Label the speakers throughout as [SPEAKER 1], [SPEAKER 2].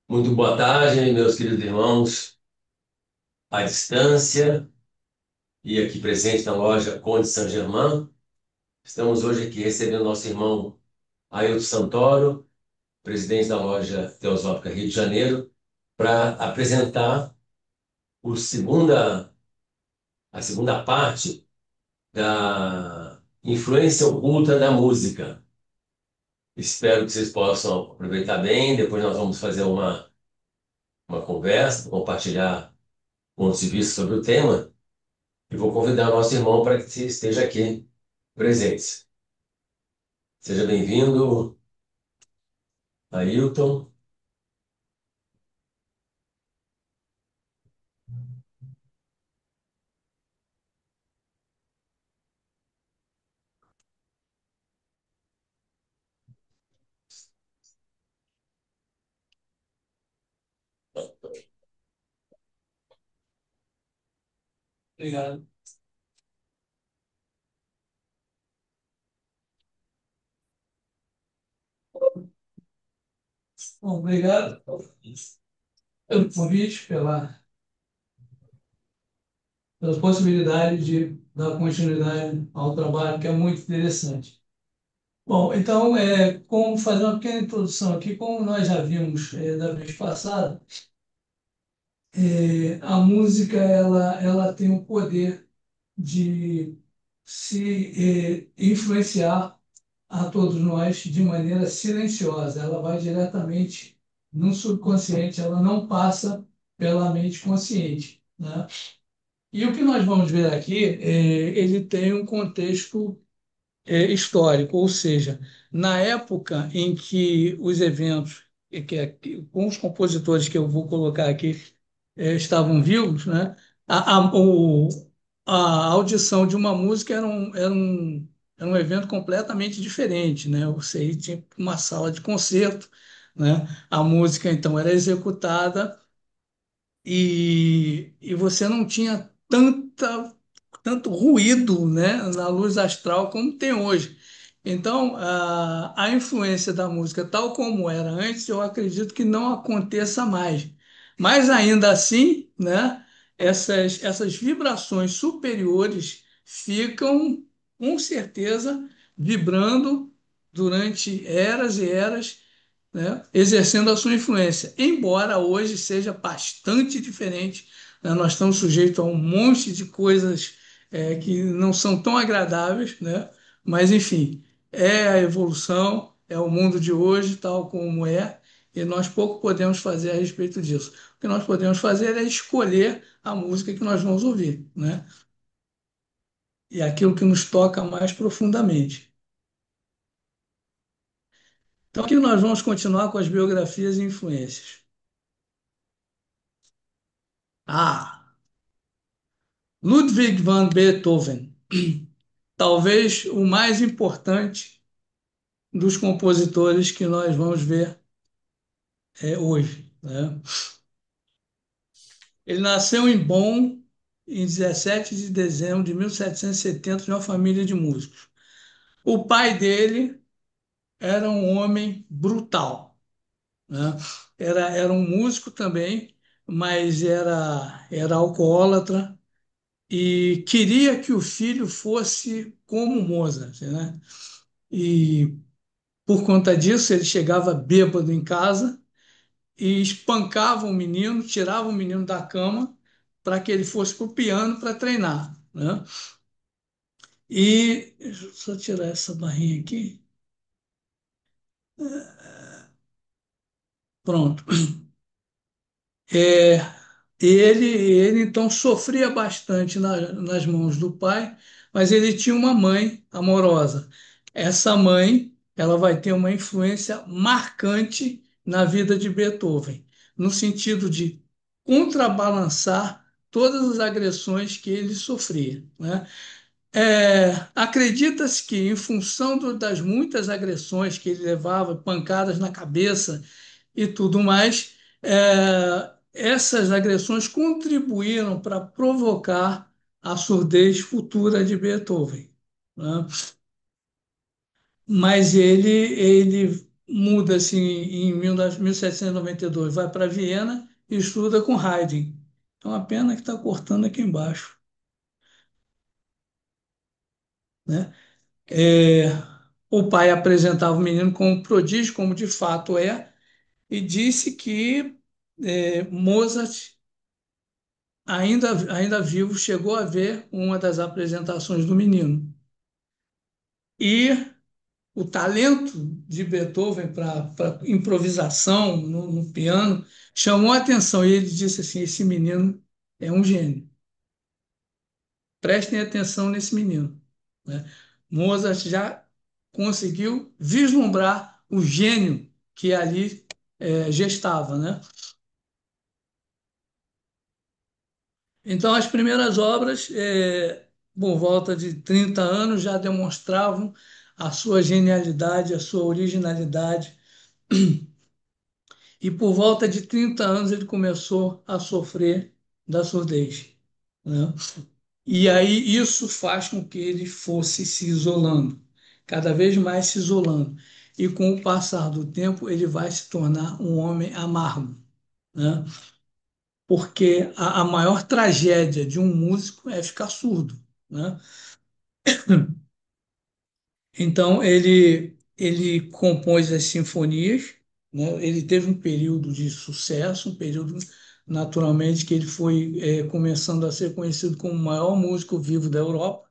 [SPEAKER 1] Muito boa tarde, meus queridos irmãos, à distância e aqui presente na loja Conde Saint-Germain. Estamos hoje aqui recebendo nosso irmão Ailton Santoro, presidente da loja Teosófica Rio de Janeiro, para apresentar a segunda parte da influência oculta da música. Espero que vocês possam aproveitar bem. Depois nós vamos fazer uma conversa, compartilhar pontos de vista sobre o tema. E vou convidar o nosso irmão para que esteja aqui presente. Seja bem-vindo, Ailton.
[SPEAKER 2] Obrigado. Bom, obrigado pelo convite, pela possibilidade de dar continuidade ao trabalho, que é muito interessante. Bom, então, como fazer uma pequena introdução aqui, como nós já vimos da vez passada, a música ela tem o poder de se influenciar a todos nós de maneira silenciosa. Ela vai diretamente no subconsciente, ela não passa pela mente consciente, né? E o que nós vamos ver aqui, ele tem um contexto histórico, ou seja, na época em que os eventos, com os compositores que eu vou colocar aqui, estavam vivos, né? A audição de uma música era um evento completamente diferente, né? Você tinha uma sala de concerto, né? A música então era executada e você não tinha tanto ruído, né, na luz astral como tem hoje. Então, a influência da música, tal como era antes, eu acredito que não aconteça mais. Mas ainda assim, né, essas vibrações superiores ficam, com certeza, vibrando durante eras e eras, né, exercendo a sua influência. Embora hoje seja bastante diferente, né, nós estamos sujeitos a um monte de coisas que não são tão agradáveis, né? Mas enfim, é a evolução, é o mundo de hoje, tal como é, e nós pouco podemos fazer a respeito disso. O que nós podemos fazer é escolher a música que nós vamos ouvir, né? E aquilo que nos toca mais profundamente. Então, aqui nós vamos continuar com as biografias e influências. Ah, Ludwig van Beethoven, talvez o mais importante dos compositores que nós vamos ver hoje, né? Ele nasceu em Bonn em 17 de dezembro de 1770, de uma família de músicos. O pai dele era um homem brutal, né? Era um músico também, mas era alcoólatra e queria que o filho fosse como Mozart, né? E por conta disso, ele chegava bêbado em casa e espancava o menino, tirava o menino da cama para que ele fosse para o piano para treinar, né? E deixa eu só tirar essa barrinha aqui. Pronto. É, ele então sofria bastante nas mãos do pai, mas ele tinha uma mãe amorosa. Essa mãe, ela vai ter uma influência marcante na vida de Beethoven, no sentido de contrabalançar todas as agressões que ele sofria, né? Acredita-se que, em função das muitas agressões que ele levava, pancadas na cabeça e tudo mais, essas agressões contribuíram para provocar a surdez futura de Beethoven, né? Mas ele muda-se em 1792, vai para Viena e estuda com Haydn. É uma pena que está cortando aqui embaixo, né? É, o pai apresentava o menino como prodígio, como de fato é, e disse que Mozart, ainda vivo, chegou a ver uma das apresentações do menino. E o talento de Beethoven para improvisação no piano chamou a atenção. E ele disse assim: esse menino é um gênio. Prestem atenção nesse menino, né? Mozart já conseguiu vislumbrar o gênio que ali gestava, né? Então, as primeiras obras, por volta de 30 anos, já demonstravam a sua genialidade, a sua originalidade. E por volta de 30 anos ele começou a sofrer da surdez, né? E aí isso faz com que ele fosse se isolando, cada vez mais se isolando. E com o passar do tempo ele vai se tornar um homem amargo, né? Porque a maior tragédia de um músico é ficar surdo, né? Então ele compôs as sinfonias, né? Ele teve um período de sucesso, um período naturalmente que ele foi começando a ser conhecido como o maior músico vivo da Europa.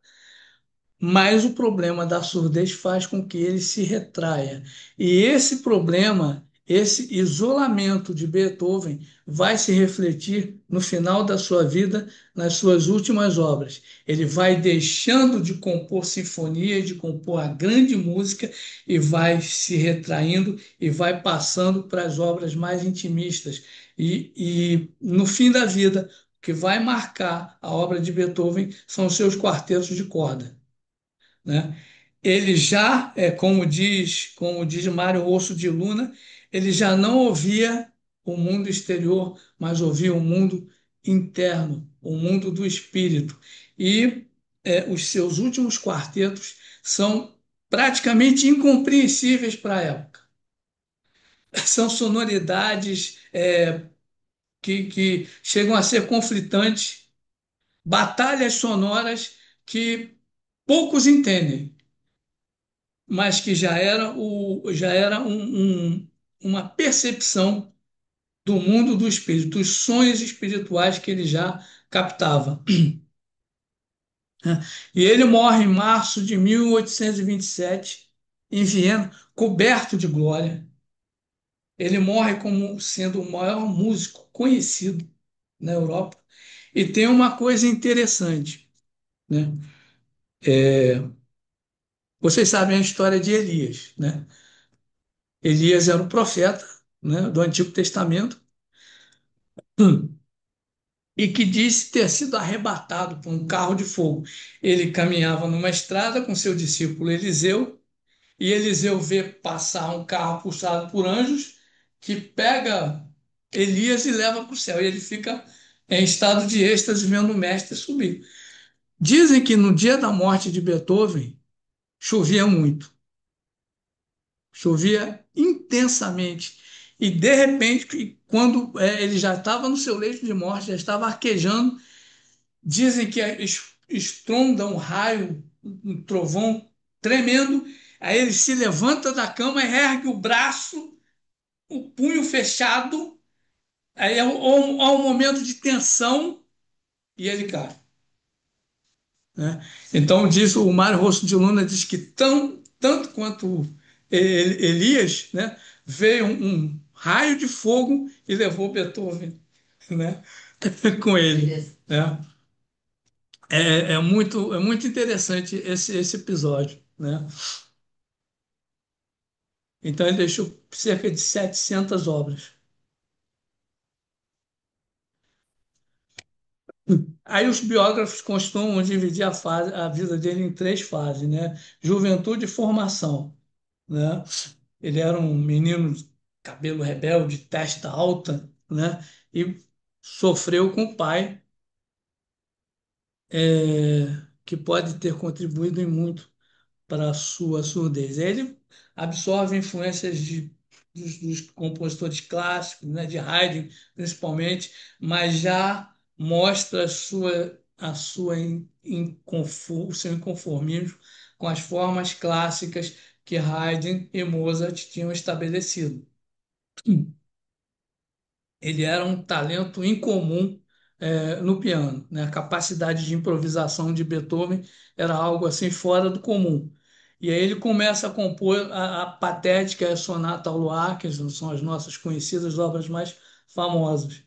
[SPEAKER 2] Mas o problema da surdez faz com que ele se retraia. E esse problema, esse isolamento de Beethoven, vai se refletir no final da sua vida, nas suas últimas obras. Ele vai deixando de compor sinfonia, de compor a grande música, e vai se retraindo e vai passando para as obras mais intimistas. E no fim da vida, o que vai marcar a obra de Beethoven são os seus quartetos de corda, né? Ele já, como diz Mário Osso de Luna, ele já não ouvia o mundo exterior, mas ouvia o mundo interno, o mundo do espírito. E os seus últimos quartetos são praticamente incompreensíveis para a época. São sonoridades que chegam a ser conflitantes, batalhas sonoras que poucos entendem, mas que já era uma percepção do mundo do espírito, dos sonhos espirituais que ele já captava, né? E ele morre em março de 1827, em Viena, coberto de glória. Ele morre como sendo o maior músico conhecido na Europa. E tem uma coisa interessante, né? Vocês sabem a história de Elias, né? Elias era um profeta, né, do Antigo Testamento, e que disse ter sido arrebatado por um carro de fogo. Ele caminhava numa estrada com seu discípulo Eliseu, e Eliseu vê passar um carro puxado por anjos que pega Elias e leva para o céu. E ele fica em estado de êxtase vendo o mestre subir. Dizem que no dia da morte de Beethoven chovia muito, chovia intensamente. E de repente, quando ele já estava no seu leito de morte, já estava arquejando. Dizem que estronda um raio, um trovão tremendo. Aí ele se levanta da cama e ergue o braço, o punho fechado. Aí há um momento de tensão e ele cai, né? Então diz o Mário Rosto de Luna diz que tanto quanto Elias, né, veio um raio de fogo e levou Beethoven, né, com ele, né? É muito interessante esse episódio, né? Então ele deixou cerca de 700 obras. Aí os biógrafos costumam dividir a vida dele em três fases, né? Juventude e formação, né? Ele era um menino de cabelo rebelde, testa alta, né? E sofreu com o pai, que pode ter contribuído em muito para a sua surdez. Ele absorve influências de dos compositores clássicos, né, de Haydn principalmente, mas já mostra o seu inconformismo com as formas clássicas que Haydn e Mozart tinham estabelecido. Ele era um talento incomum no piano, né? A capacidade de improvisação de Beethoven era algo assim fora do comum. E aí ele começa a compor a Patética e a Sonata ao Luar, que são as nossas conhecidas obras mais famosas.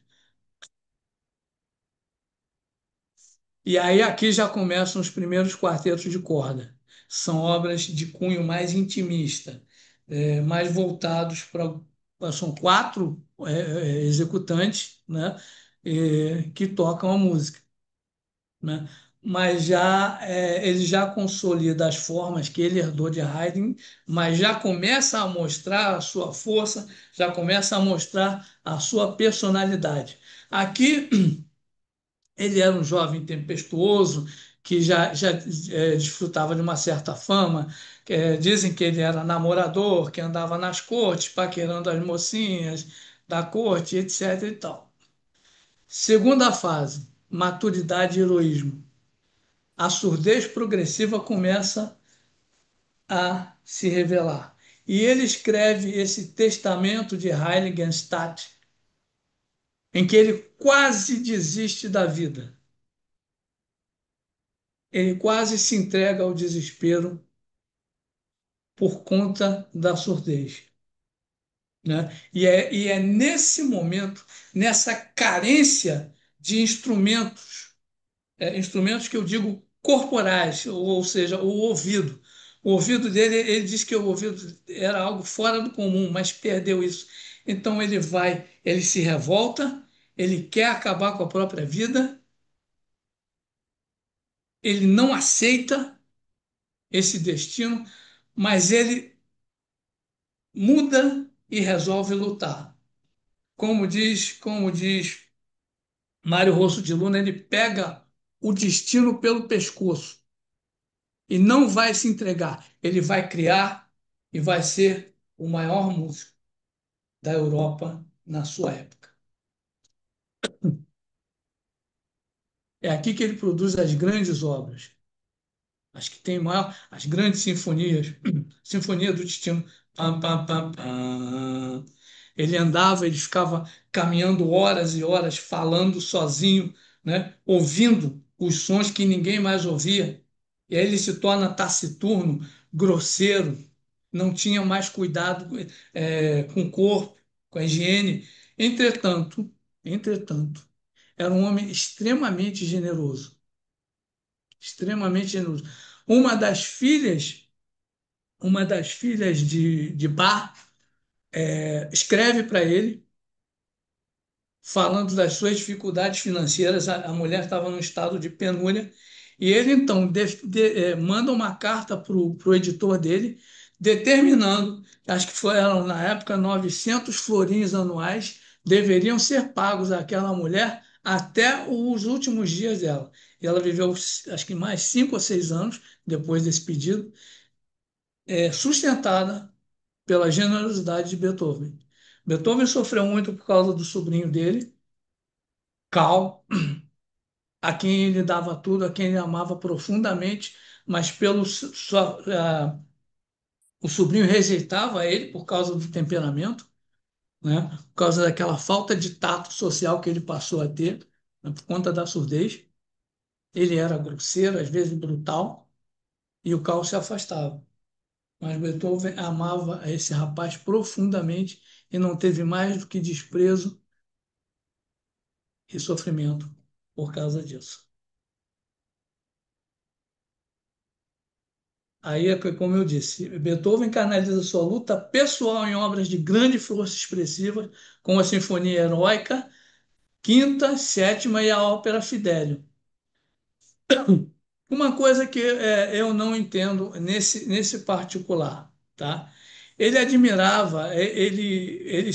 [SPEAKER 2] E aí aqui já começam os primeiros quartetos de corda. São obras de cunho mais intimista, mais voltados para. São quatro executantes, né, que tocam a música, né? Mas já ele já consolida as formas que ele herdou de Haydn, mas já começa a mostrar a sua força, já começa a mostrar a sua personalidade. Aqui ele era um jovem tempestuoso que já desfrutava de uma certa fama. Dizem que ele era namorador, que andava nas cortes, paquerando as mocinhas da corte, etc. e tal. Segunda fase, maturidade e heroísmo. A surdez progressiva começa a se revelar. E ele escreve esse testamento de Heiligenstadt, em que ele quase desiste da vida. Ele quase se entrega ao desespero por conta da surdez, né? E é nesse momento, nessa carência de instrumentos, instrumentos que eu digo corporais, ou seja, o ouvido. O ouvido dele, ele diz que o ouvido era algo fora do comum, mas perdeu isso. Então ele se revolta, ele quer acabar com a própria vida, ele não aceita esse destino, mas ele muda e resolve lutar. Como diz Mário Rosso de Luna, ele pega o destino pelo pescoço e não vai se entregar. Ele vai criar e vai ser o maior músico da Europa na sua época. É aqui que ele produz as grandes obras. Acho que tem maior, as grandes sinfonias. Sinfonia do Destino. Pam, pam, pam, pam. Ele andava, ele ficava caminhando horas e horas, falando sozinho, né? Ouvindo os sons que ninguém mais ouvia. E aí ele se torna taciturno, grosseiro, não tinha mais cuidado com o corpo, com a higiene. Entretanto, era um homem extremamente generoso. Uma das filhas, uma das filhas de Bach escreve para ele falando das suas dificuldades financeiras. A mulher estava num estado de penúria e ele então manda uma carta para o editor dele, determinando, acho que eram na época 900 florins anuais, deveriam ser pagos àquela mulher até os últimos dias dela. E ela viveu, acho que mais 5 ou 6 anos depois desse pedido, sustentada pela generosidade de Beethoven. Beethoven sofreu muito por causa do sobrinho dele, Karl, a quem ele dava tudo, a quem ele amava profundamente, mas o sobrinho rejeitava ele por causa do temperamento, né? Por causa daquela falta de tato social que ele passou a ter, né? Por conta da surdez. Ele era grosseiro, às vezes brutal, e o Karl se afastava. Mas Beethoven amava esse rapaz profundamente e não teve mais do que desprezo e sofrimento por causa disso. Aí, como eu disse, Beethoven canaliza sua luta pessoal em obras de grande força expressiva, como a Sinfonia Heroica, Quinta, Sétima e a Ópera Fidelio. Uma coisa que eu não entendo nesse particular, tá? Ele admirava, ele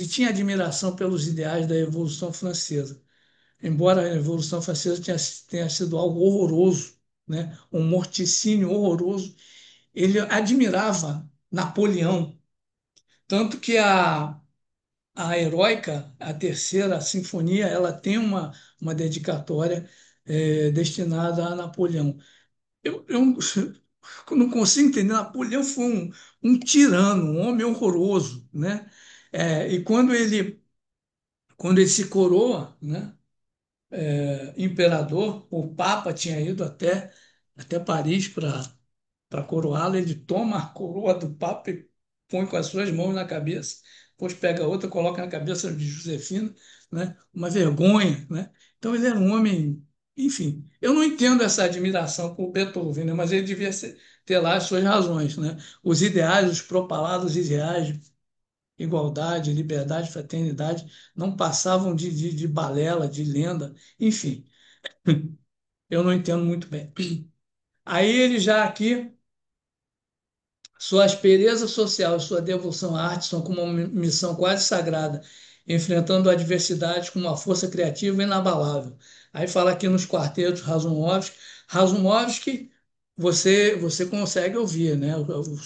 [SPEAKER 2] tinha admiração pelos ideais da Revolução Francesa, embora a Revolução Francesa tenha sido algo horroroso, né? Um morticínio horroroso. Ele admirava Napoleão, Tanto que a Heróica, a terceira sinfonia, ela tem uma dedicatória destinada a Napoleão. Eu não consigo entender. Napoleão foi um tirano, um homem horroroso, né? E quando ele se coroa, né? Imperador, o Papa tinha ido até Paris para coroá-lo, ele toma a coroa do Papa e põe com as suas mãos na cabeça, depois pega outra, coloca na cabeça de Josefina, né? Uma vergonha, né? Então ele era um homem, enfim, eu não entendo essa admiração por Beethoven, né? Mas ele devia ter lá as suas razões, né? Os ideais, os propalados ideais de igualdade, liberdade, fraternidade, não passavam de balela, de lenda, enfim, eu não entendo muito bem. Aí ele já aqui sua aspereza social e sua devoção à arte são como uma missão quase sagrada, enfrentando adversidades com uma força criativa inabalável. Aí fala aqui nos quartetos Razumovsky. Razumovsky, você consegue ouvir, né?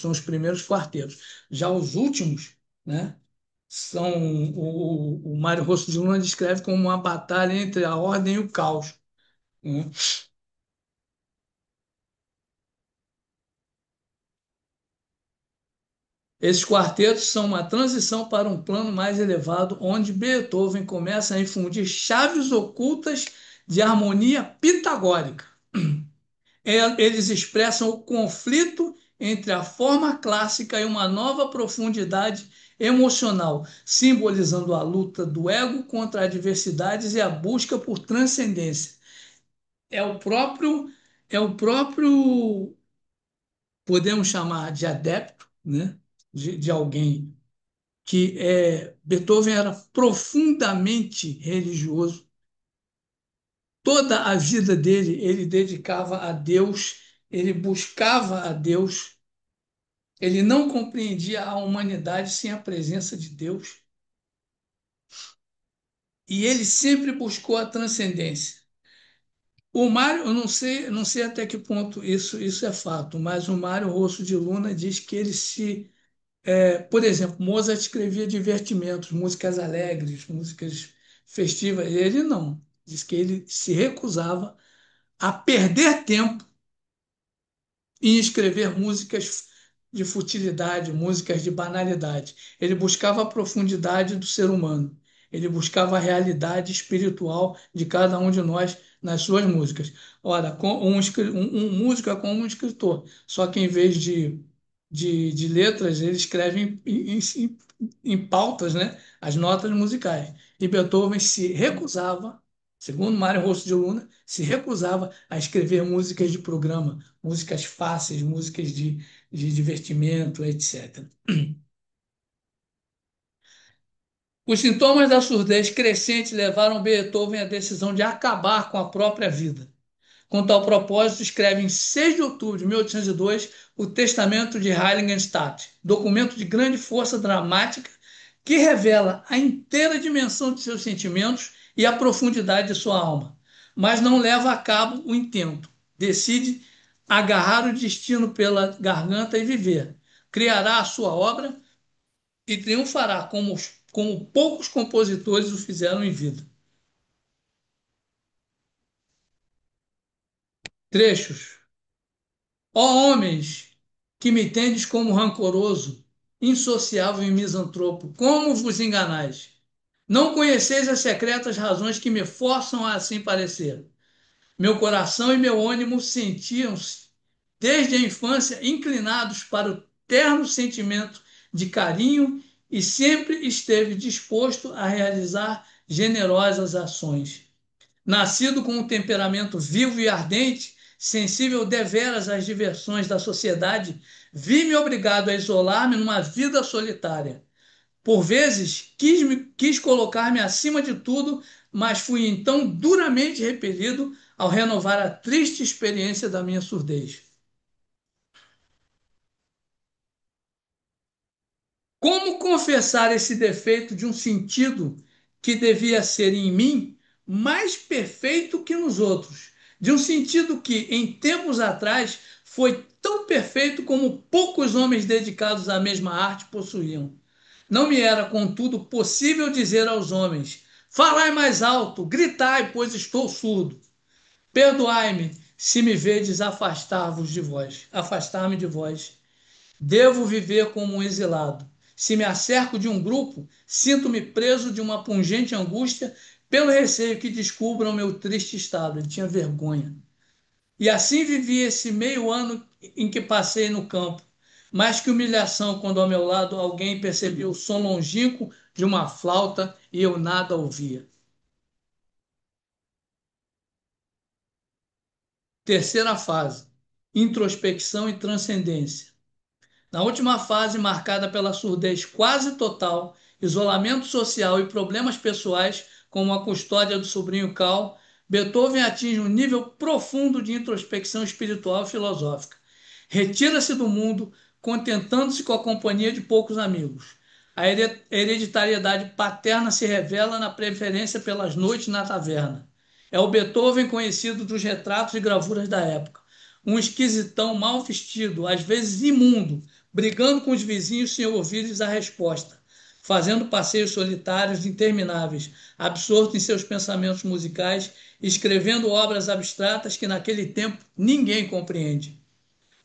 [SPEAKER 2] São os primeiros quartetos. Já os últimos, né? São o Mário Rosso de Luna descreve como uma batalha entre a ordem e o caos, né? Esses quartetos são uma transição para um plano mais elevado, onde Beethoven começa a infundir chaves ocultas de harmonia pitagórica. Eles expressam o conflito entre a forma clássica e uma nova profundidade emocional, simbolizando a luta do ego contra adversidades e a busca por transcendência. É o próprio, é o próprio, podemos chamar de adepto, né? De alguém que Beethoven era profundamente religioso. Toda a vida dele ele dedicava a Deus, ele buscava a Deus, ele não compreendia a humanidade sem a presença de Deus e ele sempre buscou a transcendência. O Mário, eu não sei até que ponto isso é fato, mas o Mário Rosso de Luna diz que ele por exemplo, Mozart escrevia divertimentos, músicas alegres, músicas festivas. Ele não. Diz que ele se recusava a perder tempo em escrever músicas de futilidade, músicas de banalidade. Ele buscava a profundidade do ser humano. Ele buscava a realidade espiritual de cada um de nós nas suas músicas. Ora, um músico é como um escritor, só que em vez de letras, ele escreve em pautas, né, as notas musicais. E Beethoven se recusava, segundo Mário Rosso de Luna, se recusava a escrever músicas de programa, músicas fáceis, músicas de divertimento, etc. Os sintomas da surdez crescente levaram Beethoven à decisão de acabar com a própria vida. Com tal propósito, escreve em 6 de outubro de 1802 o Testamento de Heiligenstadt, documento de grande força dramática que revela a inteira dimensão de seus sentimentos e a profundidade de sua alma, mas não leva a cabo o intento. Decide agarrar o destino pela garganta e viver. Criará a sua obra e triunfará como poucos compositores o fizeram em vida. Trechos. Ó homens, que me tendes como rancoroso, insociável e misantropo, como vos enganais? Não conheceis as secretas razões que me forçam a assim parecer. Meu coração e meu ânimo sentiam-se, desde a infância, inclinados para o terno sentimento de carinho e sempre esteve disposto a realizar generosas ações. Nascido com um temperamento vivo e ardente, sensível deveras às diversões da sociedade, vi-me obrigado a isolar-me numa vida solitária. Por vezes quis colocar-me acima de tudo, mas fui então duramente repelido ao renovar a triste experiência da minha surdez. Como confessar esse defeito de um sentido que devia ser em mim mais perfeito que nos outros? De um sentido que, em tempos atrás, foi tão perfeito como poucos homens dedicados à mesma arte possuíam. Não me era, contudo, possível dizer aos homens: falai mais alto, gritai, pois estou surdo. Perdoai-me se me vedes afastar-vos de vós, afastar-me de vós. Devo viver como um exilado. Se me acerco de um grupo, sinto-me preso de uma pungente angústia pelo receio que descubram meu triste estado. Ele tinha vergonha. E assim vivi esse meio ano em que passei no campo. Mais que humilhação quando ao meu lado alguém percebeu o som longínquo de uma flauta e eu nada ouvia. Terceira fase: introspecção e transcendência. Na última fase, marcada pela surdez quase total, isolamento social e problemas pessoais, como a custódia do sobrinho Cal, Beethoven atinge um nível profundo de introspecção espiritual e filosófica. Retira-se do mundo, contentando-se com a companhia de poucos amigos. A hereditariedade paterna se revela na preferência pelas noites na taverna. É o Beethoven conhecido dos retratos e gravuras da época. Um esquisitão mal vestido, às vezes imundo, brigando com os vizinhos sem ouvir-lhes a resposta, fazendo passeios solitários intermináveis, absorto em seus pensamentos musicais, escrevendo obras abstratas que naquele tempo ninguém compreende.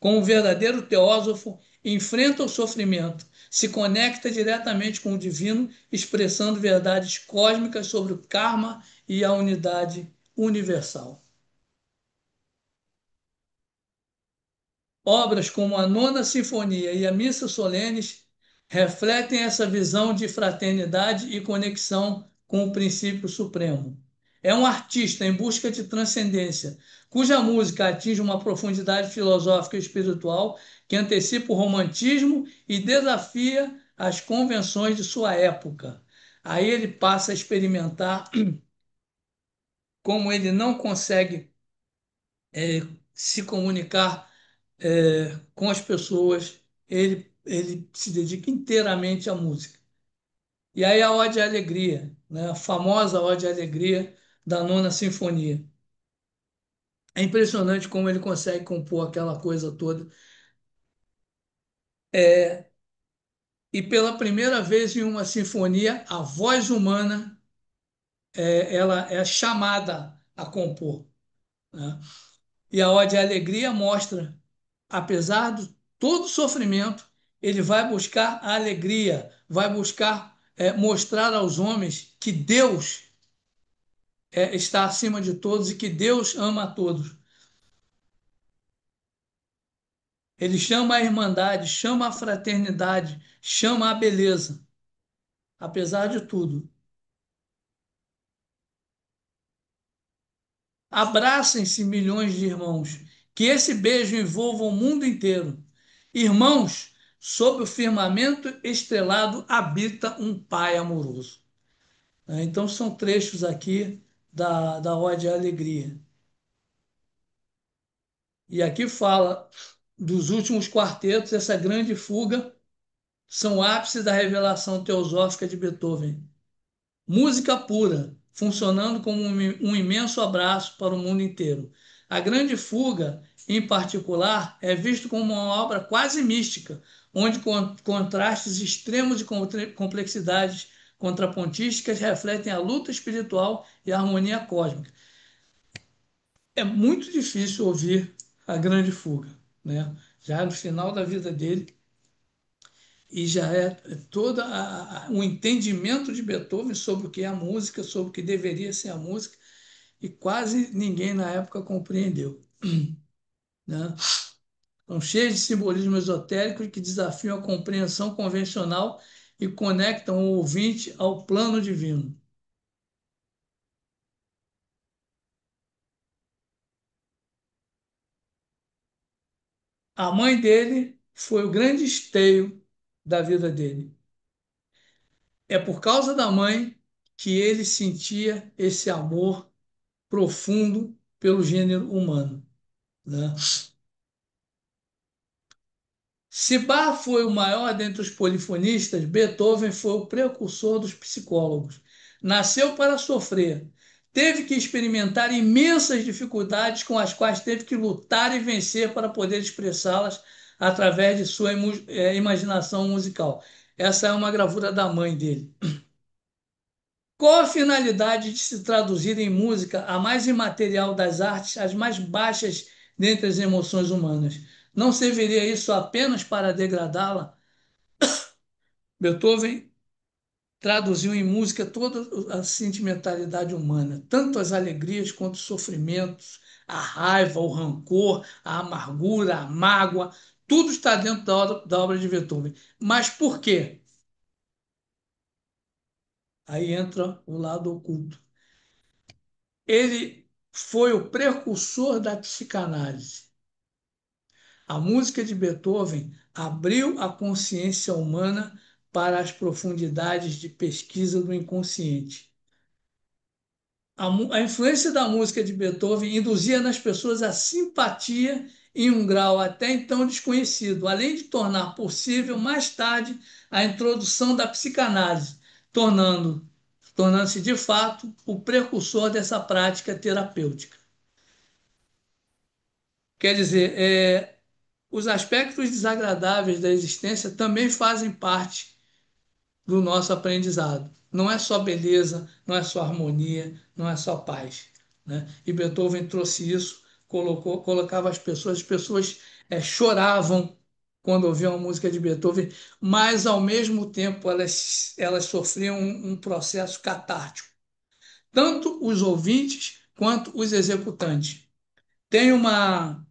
[SPEAKER 2] Como um verdadeiro teósofo, enfrenta o sofrimento, se conecta diretamente com o divino, expressando verdades cósmicas sobre o karma e a unidade universal. Obras como a Nona Sinfonia e a Missa Solenes refletem essa visão de fraternidade e conexão com o princípio supremo. É um artista em busca de transcendência, cuja música atinge uma profundidade filosófica e espiritual que antecipa o romantismo e desafia as convenções de sua época. Aí ele passa a experimentar como ele não consegue se comunicar com as pessoas, ele se dedica inteiramente à música. E aí a Ode à Alegria, né? A famosa Ode à Alegria da Nona Sinfonia. É impressionante como ele consegue compor aquela coisa toda. E pela primeira vez em uma sinfonia, a voz humana ela é chamada a compor, né? E a Ode à Alegria mostra, apesar de todo sofrimento, ele vai buscar a alegria, vai buscar mostrar aos homens que Deus está acima de todos e que Deus ama a todos. Ele chama a irmandade, chama a fraternidade, chama a beleza, apesar de tudo. Abracem-se milhões de irmãos, que esse beijo envolva o mundo inteiro. Irmãos, sob o firmamento estrelado habita um Pai amoroso. Então, são trechos aqui da Ode à Alegria. E aqui fala dos últimos quartetos, essa grande fuga são o ápice da revelação teosófica de Beethoven. Música pura, funcionando como um imenso abraço para o mundo inteiro. A Grande Fuga, em particular, é visto como uma obra quase mística, onde contrastes extremos de complexidades contrapontísticas refletem a luta espiritual e a harmonia cósmica. É muito difícil ouvir A Grande Fuga, né? Já no final da vida dele, e já é todo o entendimento de Beethoven sobre o que é a música, sobre o que deveria ser a música, e quase ninguém na época compreendeu, né? São cheios de simbolismo esotérico que desafiam a compreensão convencional e conectam o ouvinte ao plano divino. A mãe dele foi o grande esteio da vida dele. É por causa da mãe que ele sentia esse amor profundo pelo gênero humano, né? Se Bach foi o maior dentre os polifonistas, Beethoven foi o precursor dos psicólogos. Nasceu para sofrer, teve que experimentar imensas dificuldades com as quais teve que lutar e vencer para poder expressá-las através de sua imaginação musical. Essa é uma gravura da mãe dele. Qual a finalidade de se traduzir em música a mais imaterial das artes, as mais baixas dentre as emoções humanas? Não serviria isso apenas para degradá-la? Beethoven traduziu em música toda a sentimentalidade humana, tanto as alegrias quanto os sofrimentos, a raiva, o rancor, a amargura, a mágoa, tudo está dentro da obra de Beethoven. Mas por quê? Aí entra o lado oculto. Ele foi o precursor da psicanálise. A música de Beethoven abriu a consciência humana para as profundidades de pesquisa do inconsciente. A influência da música de Beethoven induzia nas pessoas a simpatia em um grau até então desconhecido, além de tornar possível mais tarde a introdução da psicanálise, tornando-se de fato o precursor dessa prática terapêutica. Quer dizer, os aspectos desagradáveis da existência também fazem parte do nosso aprendizado. Não é só beleza, não é só harmonia, não é só paz, né? E Beethoven trouxe isso, colocava as pessoas choravam quando ouviam a música de Beethoven, mas ao mesmo tempo elas sofriam um processo catártico, tanto os ouvintes quanto os executantes. Tem uma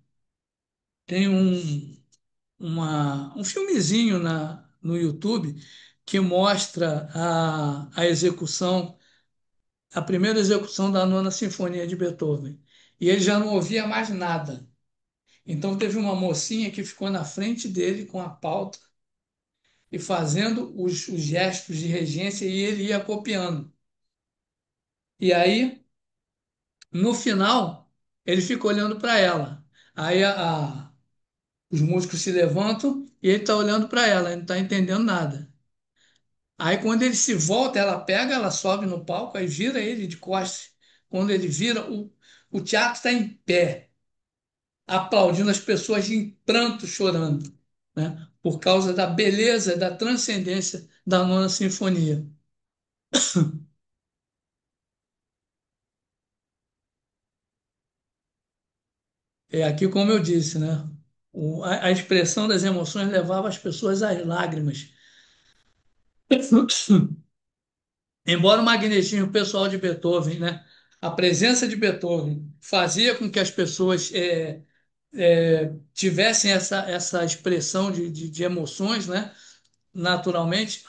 [SPEAKER 2] tem um filmezinho no YouTube que mostra a execução, a primeira execução da Nona Sinfonia de Beethoven. E ele já não ouvia mais nada. Então teve uma mocinha que ficou na frente dele com a pauta e fazendo os gestos de regência e ele ia copiando. E aí, no final, ele fica olhando para ela. Aí os músicos se levantam e ele está olhando para ela, ele não está entendendo nada. Aí quando ele se volta, ela pega, ela sobe no palco, aí vira ele de costas. Quando ele vira, o teatro está em pé, aplaudindo as pessoas em pranto, chorando, né? Por causa da beleza, da transcendência da Nona Sinfonia. É aqui, como eu disse, né? A expressão das emoções levava as pessoas às lágrimas. Embora o magnetismo pessoal de Beethoven, né? A presença de Beethoven fazia com que as pessoas tivessem essa expressão de emoções, né? Naturalmente,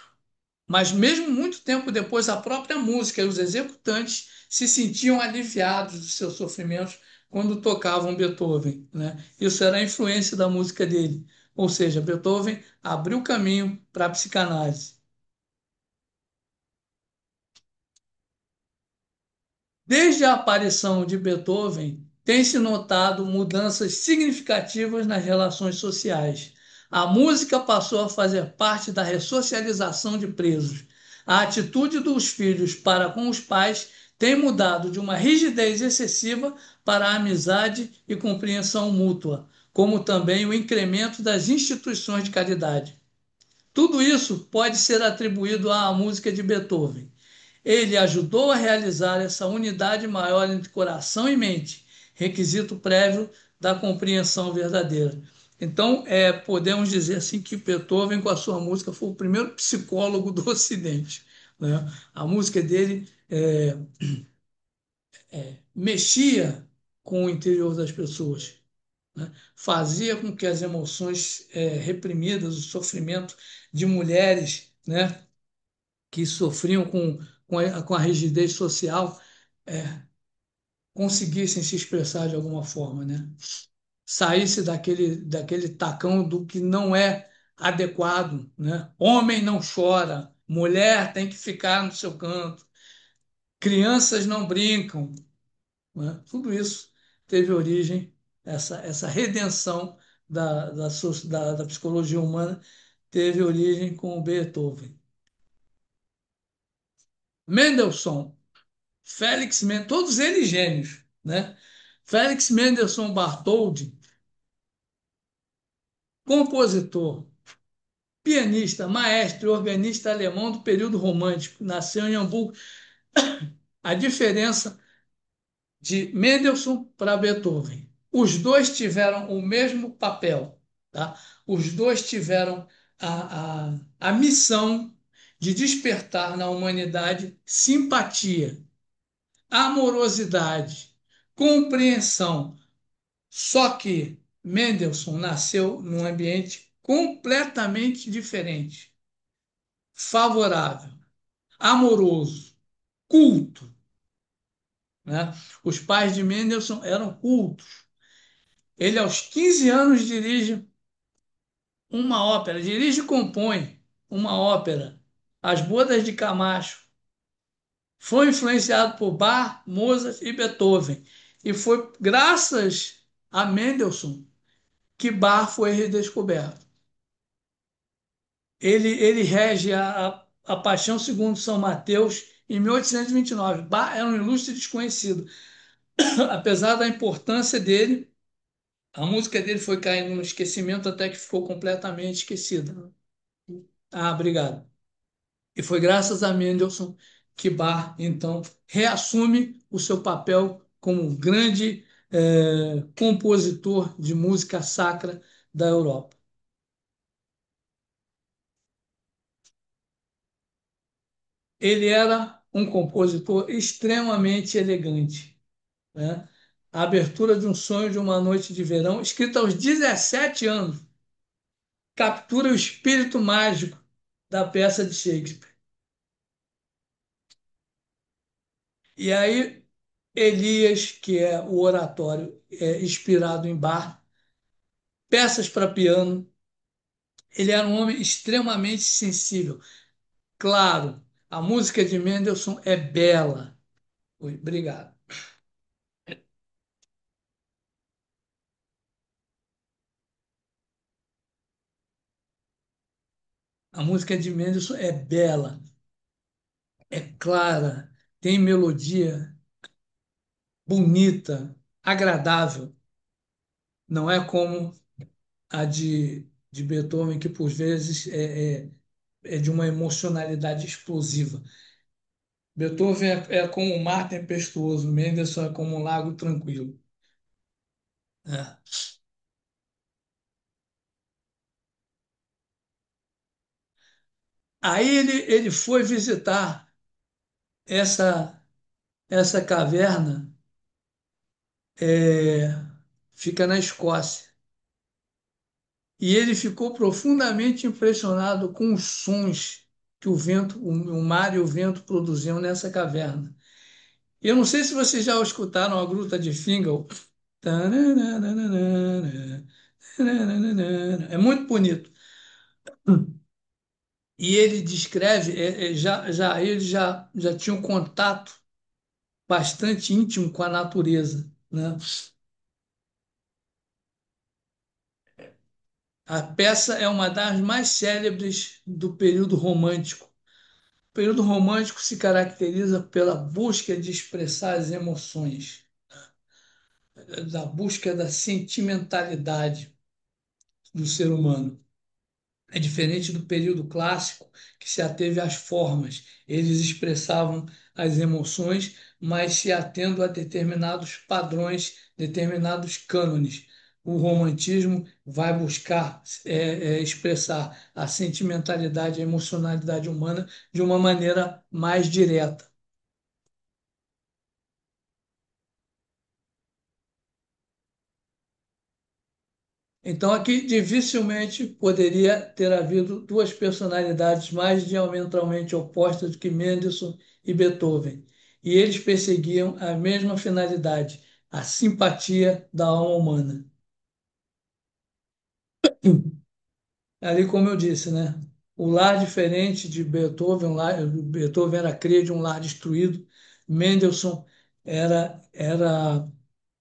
[SPEAKER 2] mas mesmo muito tempo depois, a própria música e os executantes se sentiam aliviados dos seus sofrimentos quando tocavam Beethoven, né? Isso era a influência da música dele. Ou seja, Beethoven abriu caminho para a psicanálise. Desde a aparição de Beethoven, tem-se notado mudanças significativas nas relações sociais. A música passou a fazer parte da ressocialização de presos. A atitude dos filhos para com os pais tem mudado de uma rigidez excessiva para a amizade e compreensão mútua, como também o incremento das instituições de caridade. Tudo isso pode ser atribuído à música de Beethoven. Ele ajudou a realizar essa unidade maior entre coração e mente, requisito prévio da compreensão verdadeira. Então, podemos dizer assim que Beethoven, com a sua música, foi o primeiro psicólogo do Ocidente, né? A música dele mexia com o interior das pessoas, né? Fazia com que as emoções reprimidas, o sofrimento de mulheres, né, que sofriam com a rigidez social, conseguissem se expressar de alguma forma, né? Saísse daquele tacão do que não é adequado, né? Homem não chora, mulher tem que ficar no seu canto, crianças não brincam, né? Tudo isso teve origem, essa redenção da psicologia humana teve origem com Beethoven. Mendelssohn, todos eles gênios, né? Félix Mendelssohn Bartholdy, compositor, pianista, maestro e organista alemão do período romântico. Nasceu em Hamburgo. A diferença de Mendelssohn para Beethoven. Os dois tiveram o mesmo papel, tá? Os dois tiveram a missão de despertar na humanidade simpatia, amorosidade, compreensão. Só que Mendelssohn nasceu num ambiente completamente diferente, favorável, amoroso, culto, né? Os pais de Mendelssohn eram cultos. Ele, aos 15 anos, dirige uma ópera, dirige e compõe uma ópera, As Bodas de Camacho. Foi influenciado por Bach, Mozart e Beethoven. E foi graças a Mendelssohn que Bach foi redescoberto. Ele rege a Paixão segundo São Mateus em 1829. Bach era um ilustre desconhecido. Apesar da importância dele, a música dele foi caindo no esquecimento até que ficou completamente esquecida. Ah, obrigado. E foi graças a Mendelssohn que Bach, então, reassume o seu papel como um grande compositor de música sacra da Europa. Ele era um compositor extremamente elegante, né? A abertura de um sonho de uma noite de verão, escrita aos 17 anos, captura o espírito mágico da peça de Shakespeare. E aí, Elias, que é o oratório inspirado em Bach, peças para piano. Ele era um homem extremamente sensível. Claro, a música de Mendelssohn é bela. Oi, obrigado. A música de Mendelssohn é bela, é clara, tem melodia bonita, agradável. Não é como a de Beethoven, que por vezes é de uma emocionalidade explosiva. Beethoven é como um mar tempestuoso, Mendelssohn é como um lago tranquilo. É. Aí ele foi visitar essa, essa caverna, é, fica na Escócia. E ele ficou profundamente impressionado com os sons que o vento, o mar e o vento produziam nessa caverna. Eu não sei se vocês já escutaram a Gruta de Fingal. É muito bonito. E ele descreve, já tinha um contato bastante íntimo com a natureza, né? A peça é uma das mais célebres do período romântico. O período romântico se caracteriza pela busca de expressar as emoções, da busca da sentimentalidade do ser humano. É diferente do período clássico, que se ateve às formas. Eles expressavam as emoções, mas se atendo a determinados padrões, determinados cânones. O romantismo vai buscar expressar a sentimentalidade, a emocionalidade humana de uma maneira mais direta. Então, aqui dificilmente poderia ter havido duas personalidades mais diametralmente opostas do que Mendelssohn e Beethoven. E eles perseguiam a mesma finalidade, a simpatia da alma humana. Ali, como eu disse, né? O lar diferente de Beethoven, Beethoven era cria de um lar destruído. Mendelssohn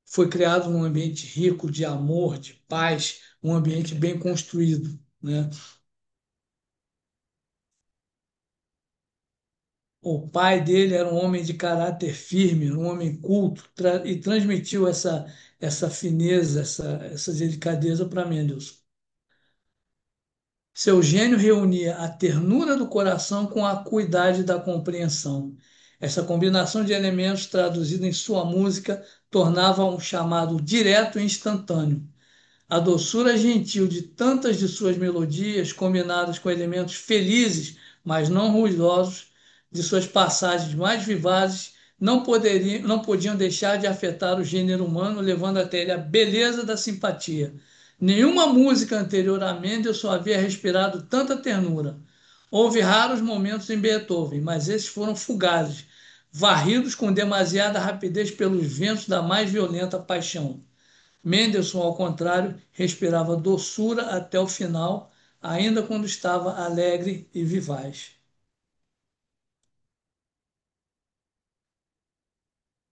[SPEAKER 2] foi criado num ambiente rico de amor, de paz, um ambiente bem construído, né? O pai dele era um homem de caráter firme, um homem culto, e transmitiu essa fineza, essa delicadeza para Mendelssohn. Seu gênio reunia a ternura do coração com a acuidade da compreensão. Essa combinação de elementos traduzida em sua música tornava um chamado direto e instantâneo. A doçura gentil de tantas de suas melodias, combinadas com elementos felizes, mas não ruidosos, de suas passagens mais vivazes, não podiam deixar de afetar o gênero humano, levando até ele a beleza da simpatia. Nenhuma música anterior a Mendelssohn havia respirado tanta ternura. Houve raros momentos em Beethoven, mas esses foram fugazes, varridos com demasiada rapidez pelos ventos da mais violenta paixão. Mendelssohn, ao contrário, respirava doçura até o final, ainda quando estava alegre e vivaz.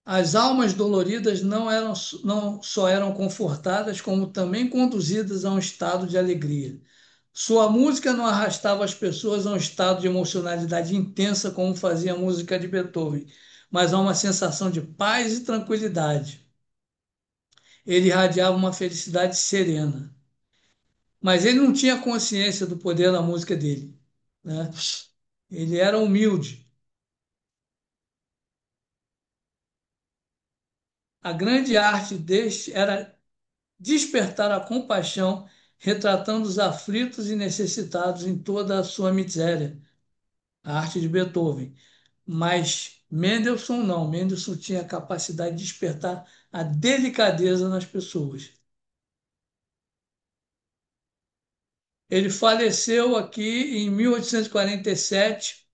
[SPEAKER 2] As almas doloridas não só eram confortadas, como também conduzidas a um estado de alegria. Sua música não arrastava as pessoas a um estado de emocionalidade intensa, como fazia a música de Beethoven, mas a uma sensação de paz e tranquilidade. Ele irradiava uma felicidade serena. Mas ele não tinha consciência do poder da música dele, né? Ele era humilde. A grande arte deste era despertar a compaixão, retratando os aflitos e necessitados em toda a sua miséria. A arte de Beethoven. Mas Mendelssohn não. Mendelssohn tinha a capacidade de despertar a delicadeza nas pessoas. Ele faleceu aqui em 1847,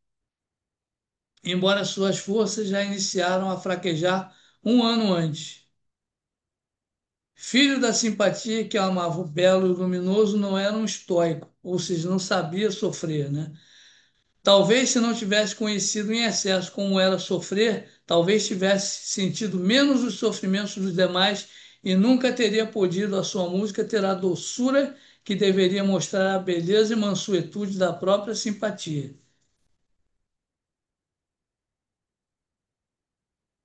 [SPEAKER 2] embora suas forças já iniciaram a fraquejar um ano antes. Filho da simpatia que amava o belo e o luminoso, não era um estoico, ou seja, não sabia sofrer, né? Talvez se não tivesse conhecido em excesso como era sofrer, talvez tivesse sentido menos os sofrimentos dos demais e nunca teria podido a sua música ter a doçura que deveria mostrar a beleza e mansuetude da própria simpatia.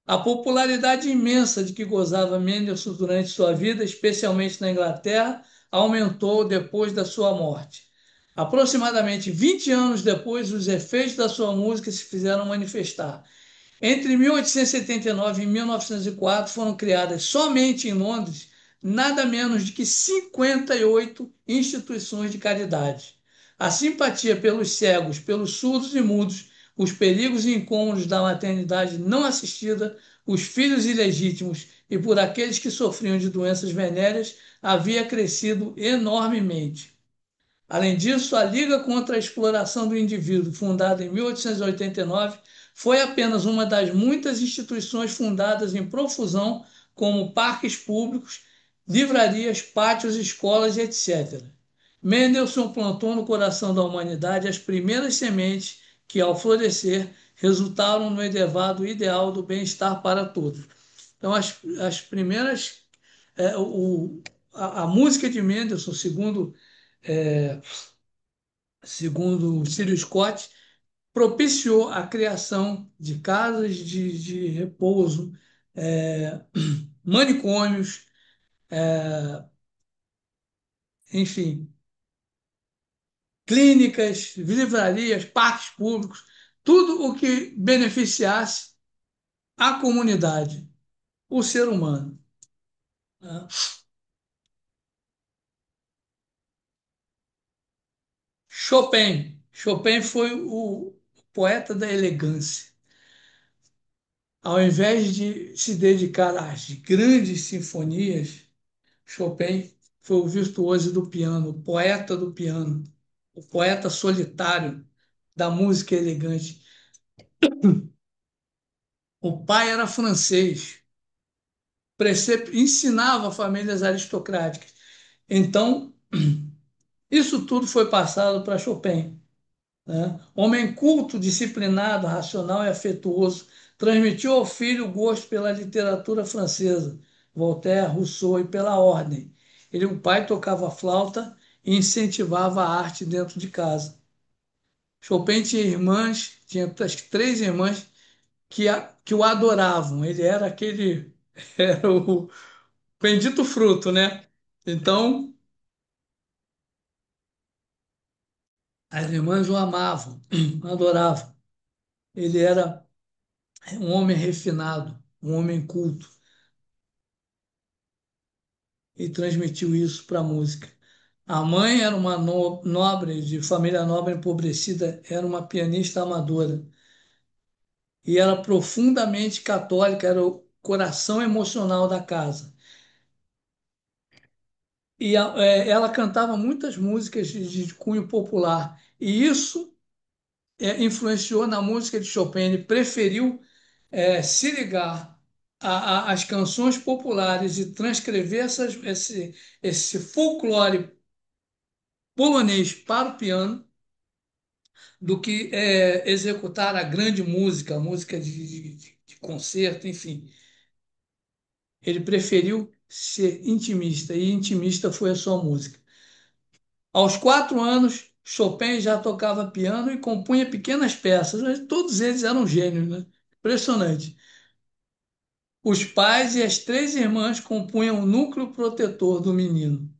[SPEAKER 2] A popularidade imensa de que gozava Mendelssohn durante sua vida, especialmente na Inglaterra, aumentou depois da sua morte. Aproximadamente 20 anos depois, os efeitos da sua música se fizeram manifestar. Entre 1879 e 1904 foram criadas somente em Londres nada menos de que 58 instituições de caridade. A simpatia pelos cegos, pelos surdos e mudos, os perigos e incômodos da maternidade não assistida, os filhos ilegítimos e por aqueles que sofriam de doenças venéreas havia crescido enormemente. Além disso, a Liga contra a Exploração do Indivíduo, fundada em 1889, foi apenas uma das muitas instituições fundadas em profusão, como parques públicos, livrarias, pátios, escolas, etc. Mendelssohn plantou no coração da humanidade as primeiras sementes que, ao florescer, resultaram no elevado ideal do bem-estar para todos. Então, as primeiras. A música de Mendelssohn, é, segundo Círio Scott, propiciou a criação de casas de repouso, é, manicômios, enfim, clínicas, livrarias, parques públicos, tudo o que beneficiasse a comunidade, o ser humano, né? Chopin foi o poeta da elegância. Ao invés de se dedicar às grandes sinfonias, Chopin foi o virtuoso do piano, o poeta do piano, o poeta solitário da música elegante. O pai era francês, ensinava famílias aristocráticas. Então, isso tudo foi passado para Chopin, né? Homem culto, disciplinado, racional e afetuoso, transmitiu ao filho o gosto pela literatura francesa, Voltaire, Rousseau e pela ordem. O pai tocava flauta e incentivava a arte dentro de casa. Chopin tinha irmãs, tinha acho que três irmãs que o adoravam. Ele era aquele, era o bendito fruto, né? Então, As irmãs o amavam, adoravam. Ele era um homem refinado, um homem culto, e transmitiu isso para a música. A mãe era uma nobre, de família nobre empobrecida, era uma pianista amadora e era profundamente católica, era o coração emocional da casa. E ela cantava muitas músicas de cunho popular, e isso influenciou na música de Chopin. Ele preferiu se ligar às canções populares e transcrever esse folclore polonês para o piano do que executar a grande música, a música de concerto, enfim. Ele preferiu ser intimista, e intimista foi a sua música. Aos 4 anos, Chopin já tocava piano e compunha pequenas peças, mas todos eles eram gênios, né? Impressionante. Os pais e as três irmãs compunham o núcleo protetor do menino.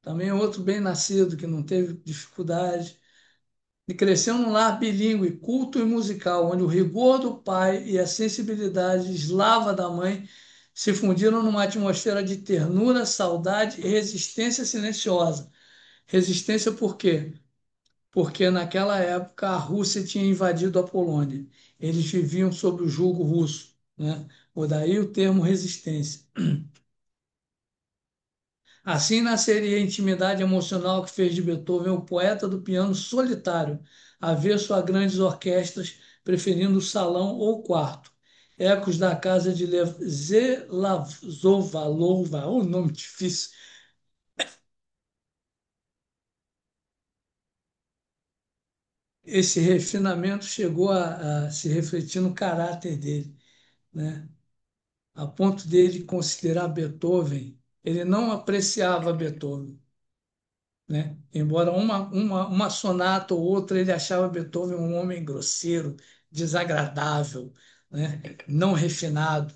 [SPEAKER 2] Também outro bem-nascido que não teve dificuldade. E cresceu num lar bilíngue, culto e musical, onde o rigor do pai e a sensibilidade eslava da mãe se fundiram numa atmosfera de ternura, saudade e resistência silenciosa. Resistência por quê? Porque naquela época a Rússia tinha invadido a Polônia. Eles viviam sob o jugo russo, né? Por daí o termo resistência. Assim nasceria a intimidade emocional que fez de Beethoven o poeta do piano solitário, avesso a grandes orquestras, preferindo o salão ou o quarto. Ecos da casa de Zelazova, Louva, um nome difícil. Esse refinamento chegou a se refletir no caráter dele, né? A ponto dele considerar Beethoven, ele não apreciava Beethoven, né? Embora uma sonata ou outra ele achava Beethoven um homem grosseiro, desagradável, né? Não refinado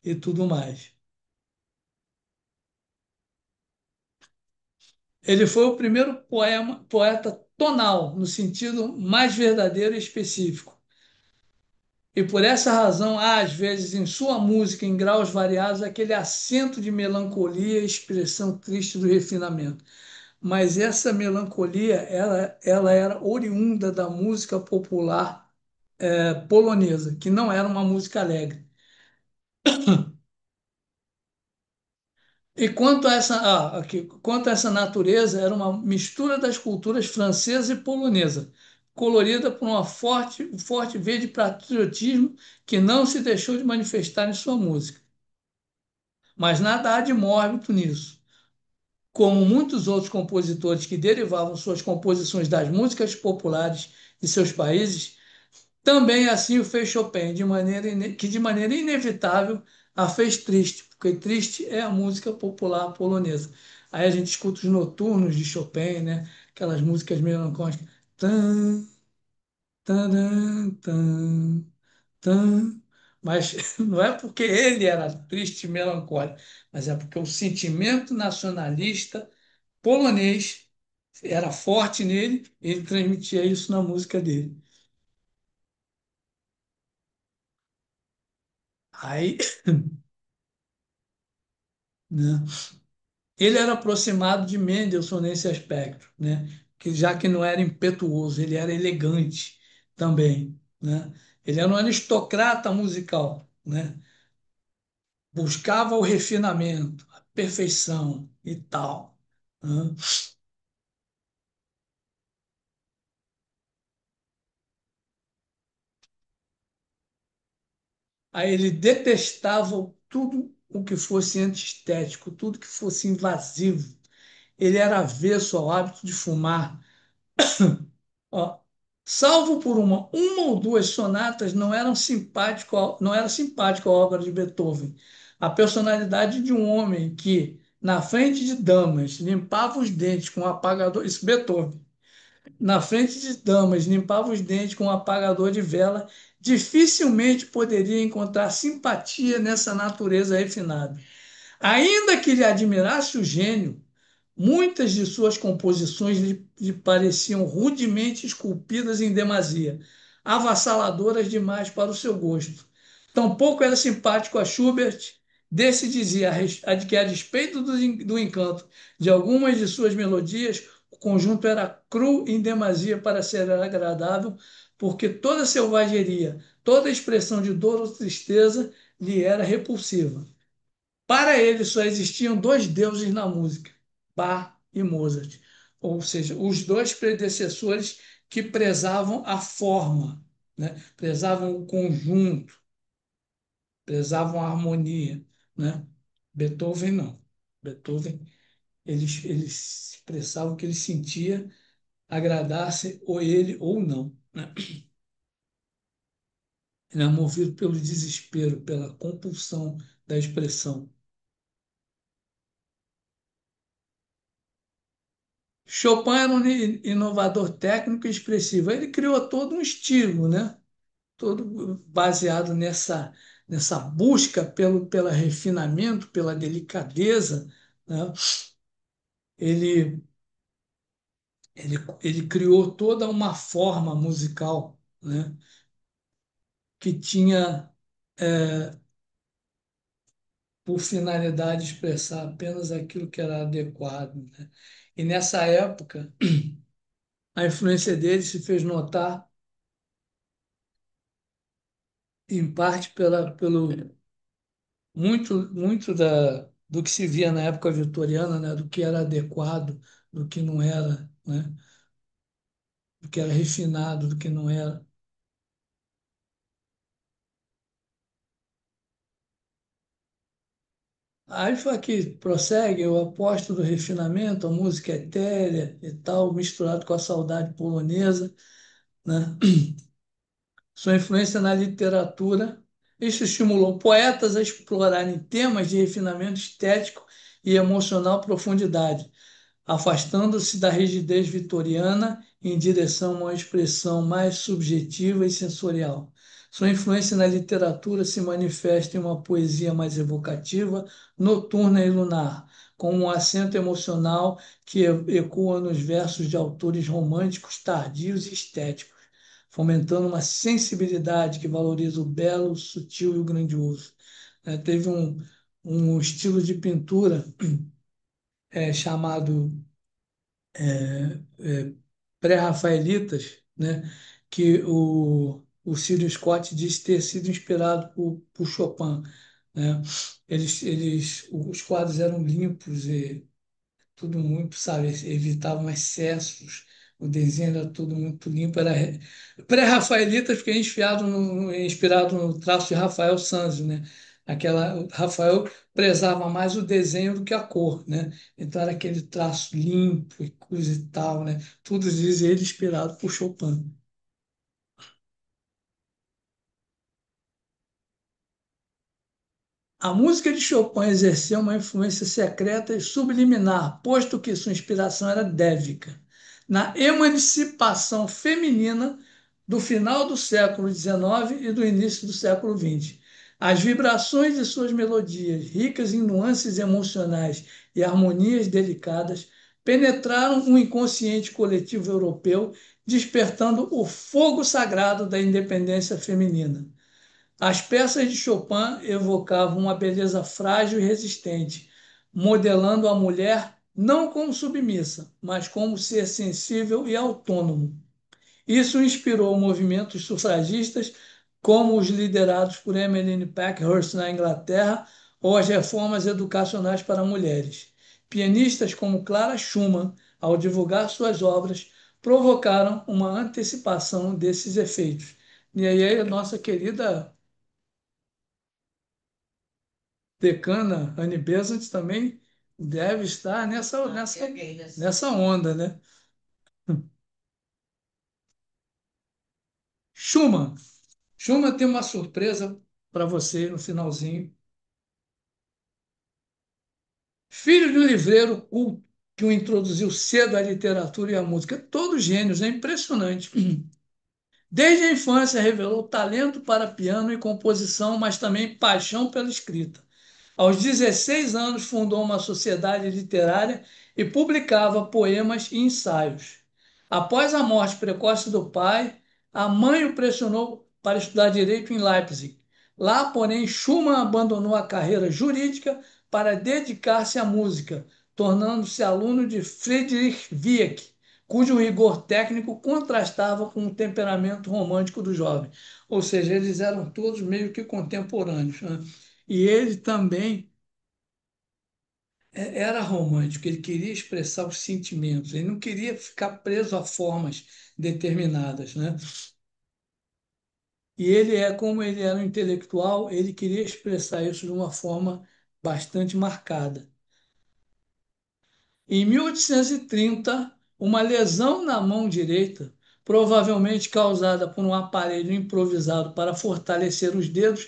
[SPEAKER 2] e tudo mais. Ele foi o primeiro poeta tonal, no sentido mais verdadeiro e específico. E por essa razão há, às vezes, em sua música, em graus variados, aquele acento de melancolia e expressão triste do refinamento. Mas essa melancolia, ela era oriunda da música popular polonesa, que não era uma música alegre. E quanto a essa natureza, era uma mistura das culturas francesa e polonesa, colorida por um forte veia de patriotismo que não se deixou de manifestar em sua música. Mas nada há de mórbido nisso. Como muitos outros compositores que derivavam suas composições das músicas populares de seus países, também assim o fez Chopin, que de maneira inevitável a fez triste, porque triste é a música popular polonesa. Aí a gente escuta os noturnos de Chopin, né? Aquelas músicas melancólicas. Tan, taran, tan, tan. Mas não é porque ele era triste e melancólico, mas é porque o sentimento nacionalista polonês era forte nele, e ele transmitia isso na música dele. Aí, né? Ele era aproximado de Mendelssohn nesse aspecto, né? Que já que não era impetuoso, ele era elegante também, né? Ele era um aristocrata musical, né? Buscava o refinamento, a perfeição e tal, né? Aí ele detestava tudo o que fosse antiestético, tudo que fosse invasivo. Ele era avesso ao hábito de fumar. Ó, salvo por uma ou duas sonatas, não era simpático a obra de Beethoven. A personalidade de um homem que, na frente de damas, limpava os dentes com um apagador, isso Beethoven, na frente de damas, limpava os dentes com um apagador de vela, dificilmente poderia encontrar simpatia nessa natureza refinada. Ainda que lhe admirasse o gênio, Muitas de suas composições lhe pareciam rudemente esculpidas em demasia, avassaladoras demais para o seu gosto. Tampouco era simpático a Schubert. Desse dizia que, a despeito do encanto de algumas de suas melodias, o conjunto era cru em demasia para ser agradável, porque toda selvageria, toda expressão de dor ou tristeza lhe era repulsiva. Para ele só existiam dois deuses na música, Bach e Mozart, ou seja, os dois predecessores que prezavam a forma, né? Prezavam o conjunto, prezavam a harmonia, né? Beethoven não. Beethoven, ele expressava o que ele sentia, agradasse ou ele ou não, né? Ele é movido pelo desespero, pela compulsão da expressão. Chopin era um inovador técnico e expressivo. Ele criou todo um estilo, né? Todo baseado nessa busca pelo refinamento, pela delicadeza, né? Ele, ele criou toda uma forma musical, né? Que tinha por finalidade expressar apenas aquilo que era adequado, né? E nessa época, a influência dele se fez notar em parte pelo muito do que se via na época vitoriana, né, do que era adequado, do que não era, né, do que era refinado, do que não era. Aí foi que prossegue o apóstolo do refinamento, a música etérea e tal, misturado com a saudade polonesa, né? Sua influência na literatura. Isso estimulou poetas a explorarem temas de refinamento estético e emocional profundidade, afastando-se da rigidez vitoriana em direção a uma expressão mais subjetiva e sensorial. Sua influência na literatura se manifesta em uma poesia mais evocativa, noturna e lunar, com um acento emocional que ecoa nos versos de autores românticos tardios e estéticos, fomentando uma sensibilidade que valoriza o belo, o sutil e o grandioso. Teve um estilo de pintura chamado pré-rafaelitas, né, que o Círio Scott diz ter sido inspirado por Chopin, né? Os quadros eram limpos e tudo muito, sabe, evitavam excessos, o desenho era tudo muito limpo, era pré-rafaelitas, porque é inspirado no traço de Rafael Sanzio, né? O Rafael prezava mais o desenho do que a cor, né? Então era aquele traço limpo e coisa e tal, né? Tudo diz ele inspirado por Chopin. A música de Chopin exerceu uma influência secreta e subliminar, posto que sua inspiração era dévica. Na emancipação feminina do final do século XIX e do início do século XX. As vibrações de suas melodias, ricas em nuances emocionais e harmonias delicadas, penetraram o inconsciente coletivo europeu, despertando o fogo sagrado da independência feminina. As peças de Chopin evocavam uma beleza frágil e resistente, modelando a mulher não como submissa, mas como ser sensível e autônomo. Isso inspirou movimentos sufragistas, como os liderados por Emmeline Pankhurst na Inglaterra, ou as reformas educacionais para mulheres. Pianistas como Clara Schumann, ao divulgar suas obras, provocaram uma antecipação desses efeitos. E aí, a nossa querida decana Anne Besant também deve estar nessa onda, né? Schumann. Schumann tem uma surpresa para você no finalzinho. Filho de um livreiro culto que o introduziu cedo à literatura e à música, todos gênios, é impressionante. Desde a infância revelou talento para piano e composição, mas também paixão pela escrita. Aos 16 anos fundou uma sociedade literária e publicava poemas e ensaios. Após a morte precoce do pai, a mãe o pressionou para estudar direito em Leipzig. Lá, porém, Schumann abandonou a carreira jurídica para dedicar-se à música, tornando-se aluno de Friedrich Wieck, cujo rigor técnico contrastava com o temperamento romântico do jovem. Ou seja, eles eram todos meio que contemporâneos, né? E ele também era romântico, ele queria expressar os sentimentos, ele não queria ficar preso a formas determinadas, né? E ele como ele era um intelectual, ele queria expressar isso de uma forma bastante marcada. Em 1830, uma lesão na mão direita, provavelmente causada por um aparelho improvisado para fortalecer os dedos,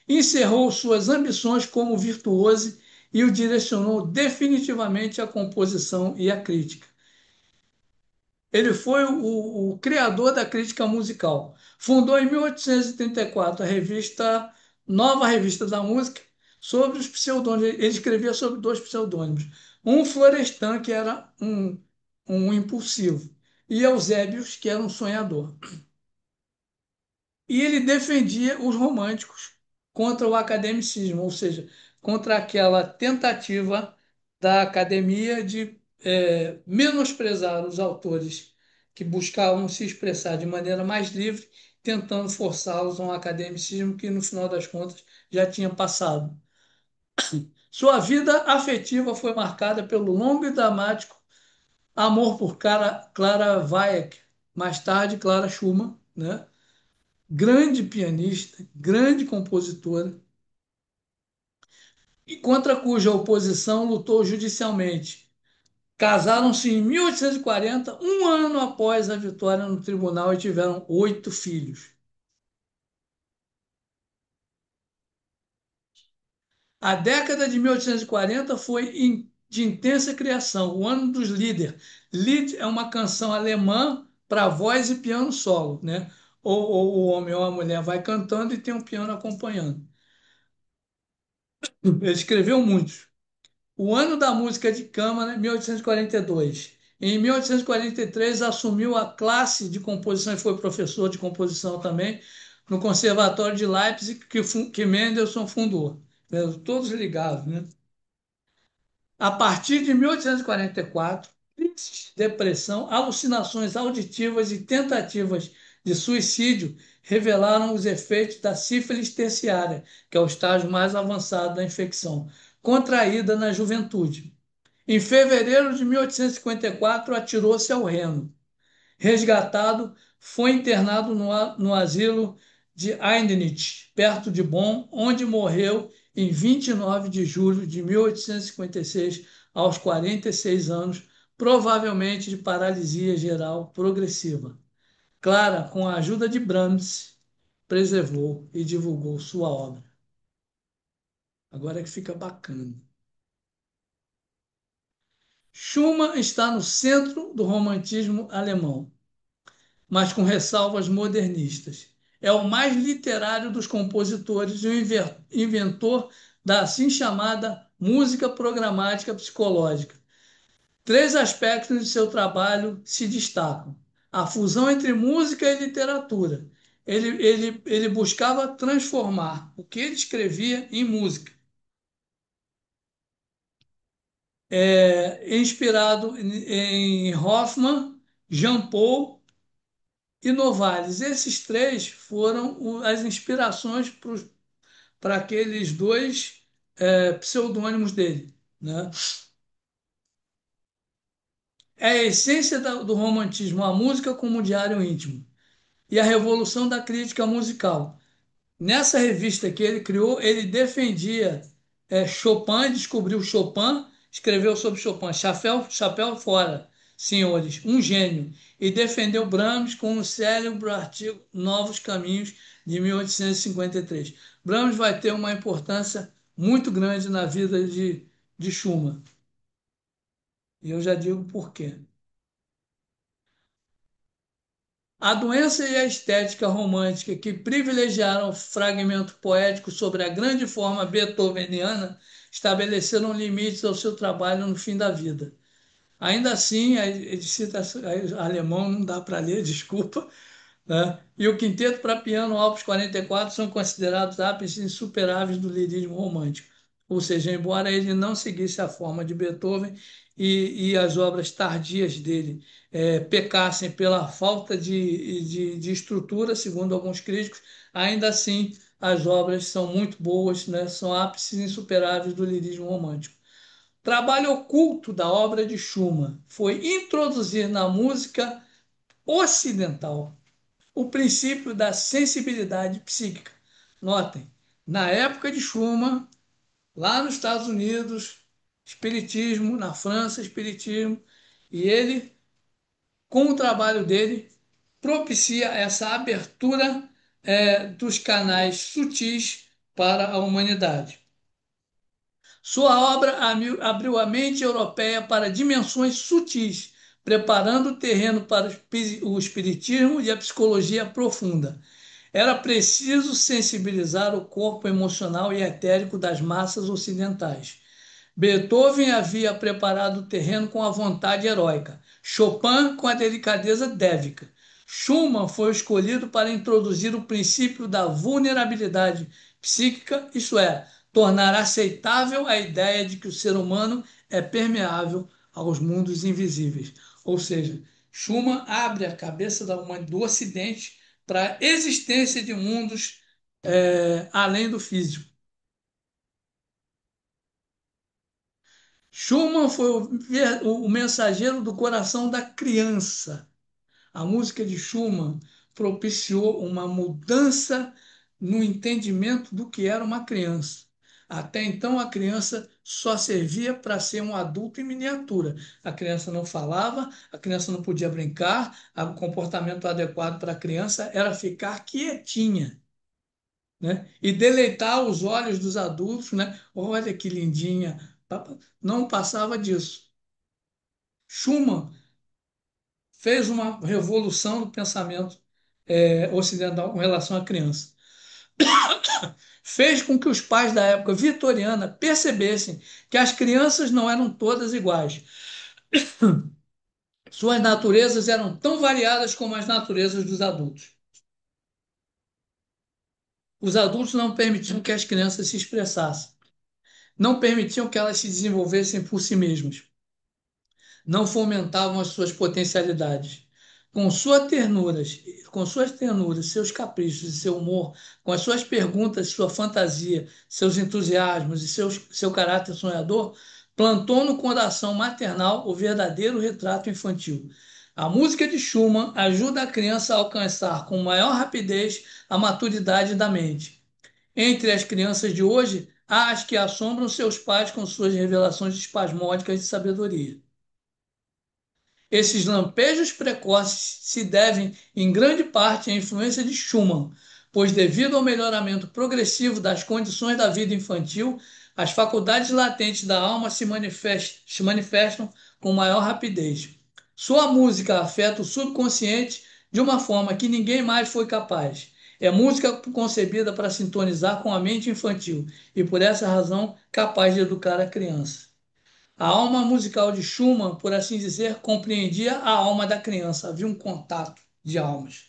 [SPEAKER 2] encerrou suas ambições como virtuoso e o direcionou definitivamente à composição e à crítica. Ele foi o criador da crítica musical. Fundou em 1834 a revista Nova Revista da Música sobre os pseudônimos. Ele escrevia sobre dois pseudônimos. Um Florestan, que era um impulsivo, e Eusébius, que era um sonhador. E ele defendia os românticos contra o academicismo, ou seja, contra aquela tentativa da academia de menosprezar os autores que buscavam se expressar de maneira mais livre, tentando forçá-los a um academicismo que, no final das contas, já tinha passado. Sua vida afetiva foi marcada pelo longo e dramático amor por Clara Wieck, mais tarde Clara Schumann, né? Grande pianista, grande compositora, e contra cuja oposição lutou judicialmente. Casaram-se em 1840, um ano após a vitória no tribunal, e tiveram 8 filhos. A década de 1840 foi de intensa criação, o ano dos Lieder. Lied é uma canção alemã para voz e piano solo, né? Ou o homem ou a mulher vai cantando e tem um piano acompanhando. Ele escreveu muitos. O ano da música de câmara, 1842. Em 1843, assumiu a classe de composição e foi professor de composição também no Conservatório de Leipzig, que Mendelssohn fundou. Todos ligados, né? A partir de 1844, crises de depressão, alucinações auditivas e tentativas de suicídio revelaram os efeitos da sífilis terciária, que é o estágio mais avançado da infecção, contraída na juventude. Em fevereiro de 1854, atirou-se ao Reno. Resgatado, foi internado no asilo de Eidenich, perto de Bonn, onde morreu em 29 de julho de 1856, aos 46 anos, provavelmente de paralisia geral progressiva. Clara, com a ajuda de Brahms, preservou e divulgou sua obra. Agora é que fica bacana. Schumann está no centro do romantismo alemão, mas com ressalvas modernistas. É o mais literário dos compositores e o inventor da assim chamada música programática psicológica. 3 aspectos de seu trabalho se destacam: a fusão entre música e literatura. Ele buscava transformar o que ele escrevia em música, inspirado em Hoffmann, Jean Paul e Novalis. Esses três foram as inspirações para aqueles dois pseudônimos dele, né? É a essência do romantismo, a música como diário íntimo e a revolução da crítica musical. Nessa revista que ele criou, ele defendia Chopin, descobriu Chopin, escreveu sobre Chopin, chapéu fora, senhores, um gênio, e defendeu Brahms com o célebre artigo Novos Caminhos, de 1853. Brahms vai ter uma importância muito grande na vida de Schumann, e eu já digo por quê. A doença e a estética romântica que privilegiaram o fragmento poético sobre a grande forma beethoveniana estabeleceram limites ao seu trabalho no fim da vida. Ainda assim, ele cita alemão, não dá para ler, desculpa, né? E o quinteto para piano, Opus 44, são considerados ápices insuperáveis do lirismo romântico. Ou seja, embora ele não seguisse a forma de Beethoven e as obras tardias dele pecassem pela falta de estrutura, segundo alguns críticos, ainda assim as obras são muito boas, né? São ápices insuperáveis do lirismo romântico. Trabalho oculto da obra de Schumann foi introduzir na música ocidental o princípio da sensibilidade psíquica. Notem, na época de Schumann, lá nos Estados Unidos, espiritismo, na França, espiritismo, e ele, com o trabalho dele, propicia essa abertura dos canais sutis para a humanidade. Sua obra abriu a mente europeia para dimensões sutis, preparando o terreno para o espiritismo e a psicologia profunda. Era preciso sensibilizar o corpo emocional e etérico das massas ocidentais. Beethoven havia preparado o terreno com a vontade heróica, Chopin com a delicadeza dévica. Schumann foi escolhido para introduzir o princípio da vulnerabilidade psíquica, isto é, tornar aceitável a ideia de que o ser humano é permeável aos mundos invisíveis. Ou seja, Schumann abre a cabeça do Ocidente para a existência de mundos além do físico. Schumann foi o mensageiro do coração da criança. A música de Schumann propiciou uma mudança no entendimento do que era uma criança. Até então, a criança só servia para ser um adulto em miniatura. A criança não falava, a criança não podia brincar, o comportamento adequado para a criança era ficar quietinha, né? E deleitar os olhos dos adultos, né? Olha que lindinha. Não passava disso. Schumann fez uma revolução no pensamento ocidental com relação à criança. Fez com que os pais da época vitoriana percebessem que as crianças não eram todas iguais. Suas naturezas eram tão variadas como as naturezas dos adultos. Os adultos não permitiam que as crianças se expressassem, não permitiam que elas se desenvolvessem por si mesmas, não fomentavam as suas potencialidades. Com sua ternuras, com suas ternuras, seus caprichos e seu humor, com as suas perguntas, sua fantasia, seus entusiasmos e seu caráter sonhador, plantou no coração maternal o verdadeiro retrato infantil. A música de Schumann ajuda a criança a alcançar com maior rapidez a maturidade da mente. Entre as crianças de hoje, há as que assombram seus pais com suas revelações espasmódicas de sabedoria. Esses lampejos precoces se devem, em grande parte, à influência de Schumann, pois, devido ao melhoramento progressivo das condições da vida infantil, as faculdades latentes da alma se manifestam com maior rapidez. Sua música afeta o subconsciente de uma forma que ninguém mais foi capaz. É música concebida para sintonizar com a mente infantil e, por essa razão, capaz de educar a criança. A alma musical de Schumann, por assim dizer, compreendia a alma da criança, havia um contato de almas.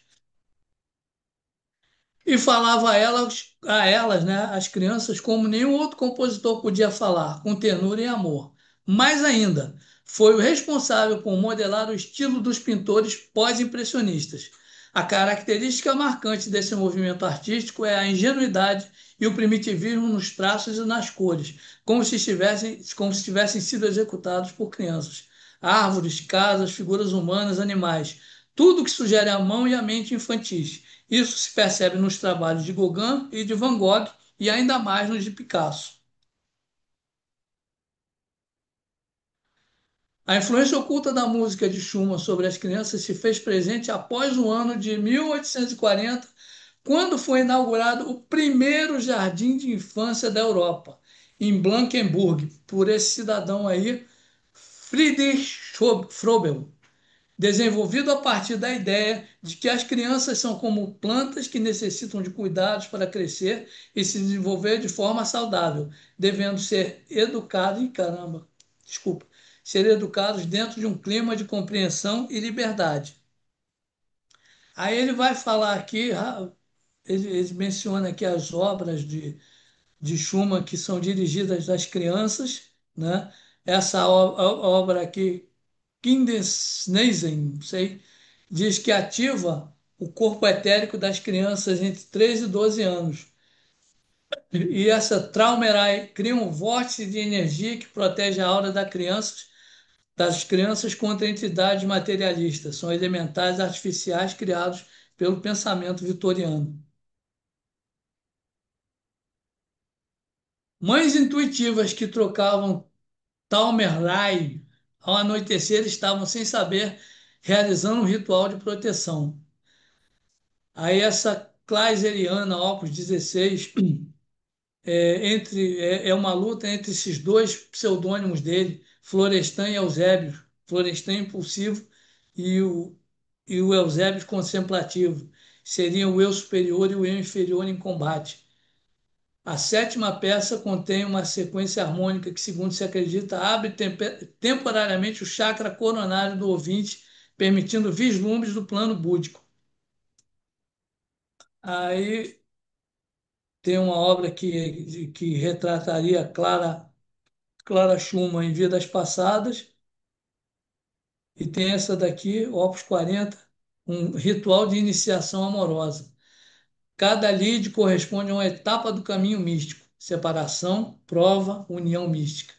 [SPEAKER 2] E falava a elas, né, as crianças, como nenhum outro compositor podia falar, com ternura e amor. Mais ainda, foi o responsável por modelar o estilo dos pintores pós-impressionistas. A característica marcante desse movimento artístico é a ingenuidade e o primitivismo nos traços e nas cores, como se tivessem sido executados por crianças. Árvores, casas, figuras humanas, animais, tudo que sugere a mão e a mente infantis. Isso se percebe nos trabalhos de Gauguin e de Van Gogh e ainda mais nos de Picasso. A influência oculta da música de Schumann sobre as crianças se fez presente após o ano de 1840, quando foi inaugurado o primeiro jardim de infância da Europa, em Blankenburg, por esse cidadão aí, Friedrich Frobel, desenvolvido a partir da ideia de que as crianças são como plantas que necessitam de cuidados para crescer e se desenvolver de forma saudável, devendo ser educadas, caramba, desculpa, ser educados dentro de um clima de compreensão e liberdade. Aí ele vai falar aqui, ele menciona aqui as obras de Schumann que são dirigidas às crianças, né? Essa obra aqui, Kindesnesen, não sei, diz que ativa o corpo etérico das crianças entre 3 e 12 anos. E essa Traumerei cria um vórtice de energia que protege a aura das crianças contra entidades materialistas. São elementais artificiais criados pelo pensamento vitoriano. Mães intuitivas que trocavam Taumerei ao anoitecer estavam sem saber realizando um ritual de proteção. Aí essa Kleiseriana, Opus 16, é uma luta entre esses dois pseudônimos dele, Florestan e Eusébio. Florestan impulsivo e o Eusébio contemplativo. Seriam o eu superior e o eu inferior em combate. A sétima peça contém uma sequência harmônica que, segundo se acredita, abre temporariamente o chakra coronário do ouvinte, permitindo vislumbres do plano búdico. Aí tem uma obra que retrataria Clara Schumann em vidas passadas, e tem essa daqui, Opus 40, um ritual de iniciação amorosa. Cada lead corresponde a uma etapa do caminho místico: separação, prova, união mística.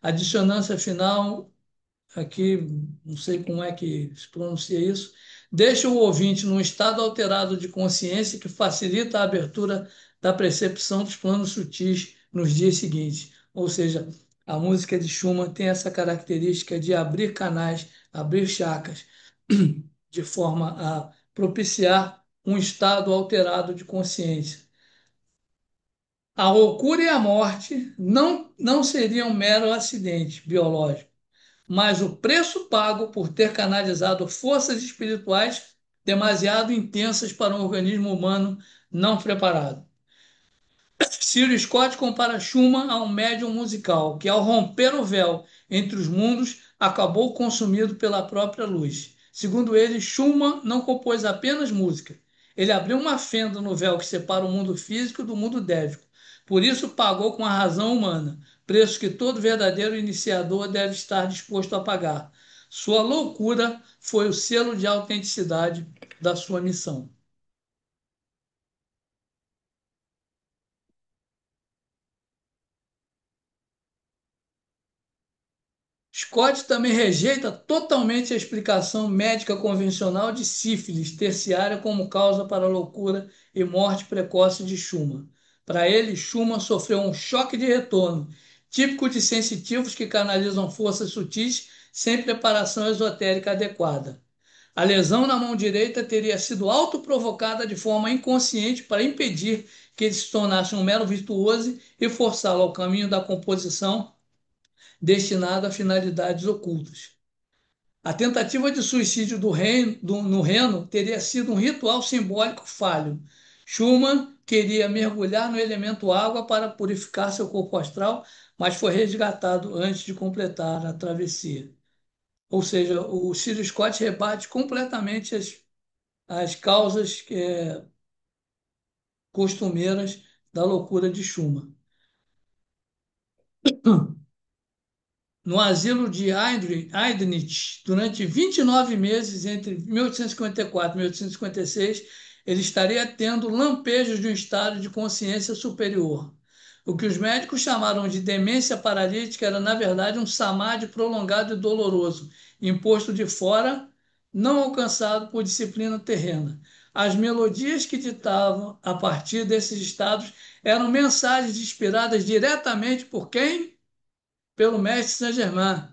[SPEAKER 2] A dissonância final, aqui, não sei como é que se pronuncia isso, deixa o ouvinte num estado alterado de consciência que facilita a abertura da percepção dos planos sutis nos dias seguintes. Ou seja, a música de Schumann tem essa característica de abrir canais, abrir chakras, de forma a propiciar um estado alterado de consciência. A loucura e a morte não seriam um mero acidente biológico, mas o preço pago por ter canalizado forças espirituais demasiado intensas para um organismo humano não preparado. Ciro Scott compara Schumann a um médium musical que, ao romper o véu entre os mundos, acabou consumido pela própria luz. Segundo ele, Schumann não compôs apenas música. Ele abriu uma fenda no véu que separa o mundo físico do mundo dévico. Por isso, pagou com a razão humana, preço que todo verdadeiro iniciador deve estar disposto a pagar. Sua loucura foi o selo de autenticidade da sua missão. Scott também rejeita totalmente a explicação médica convencional de sífilis terciária como causa para a loucura e morte precoce de Schumann. Para ele, Schumann sofreu um choque de retorno, típico de sensitivos que canalizam forças sutis sem preparação esotérica adequada. A lesão na mão direita teria sido autoprovocada de forma inconsciente para impedir que ele se tornasse um mero virtuoso e forçá-lo ao caminho da composição destinado a finalidades ocultas. A tentativa de suicídio no Reno teria sido um ritual simbólico falho. Schumann queria mergulhar no elemento água para purificar seu corpo astral, mas foi resgatado antes de completar a travessia. Ou seja, o Ciro Scott rebate completamente as causas costumeiras da loucura de Schumann. No asilo de Heidenich durante 29 meses, entre 1854 e 1856, ele estaria tendo lampejos de um estado de consciência superior. O que os médicos chamaram de demência paralítica era, na verdade, um samadhi prolongado e doloroso, imposto de fora, não alcançado por disciplina terrena. As melodias que ditavam a partir desses estados eram mensagens inspiradas diretamente por quem? Pelo mestre Saint-Germain.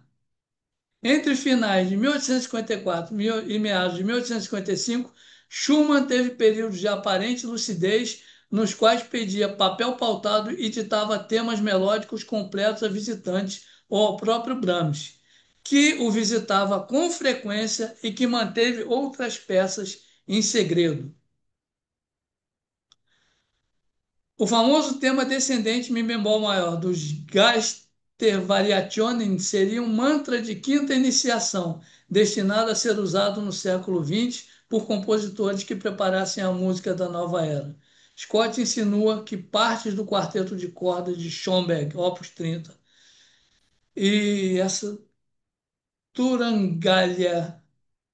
[SPEAKER 2] Entre finais de 1854 e meados de 1855, Schumann teve períodos de aparente lucidez nos quais pedia papel pautado e ditava temas melódicos completos a visitantes ou ao próprio Brahms, que o visitava com frequência e que manteve outras peças em segredo. O famoso tema descendente mi bemol maior dos Mater Variationem seria um mantra de quinta iniciação, destinado a ser usado no século XX por compositores que preparassem a música da nova era. Scott insinua que partes do quarteto de cordas de Schoenberg, Opus 30, e essa Turangalha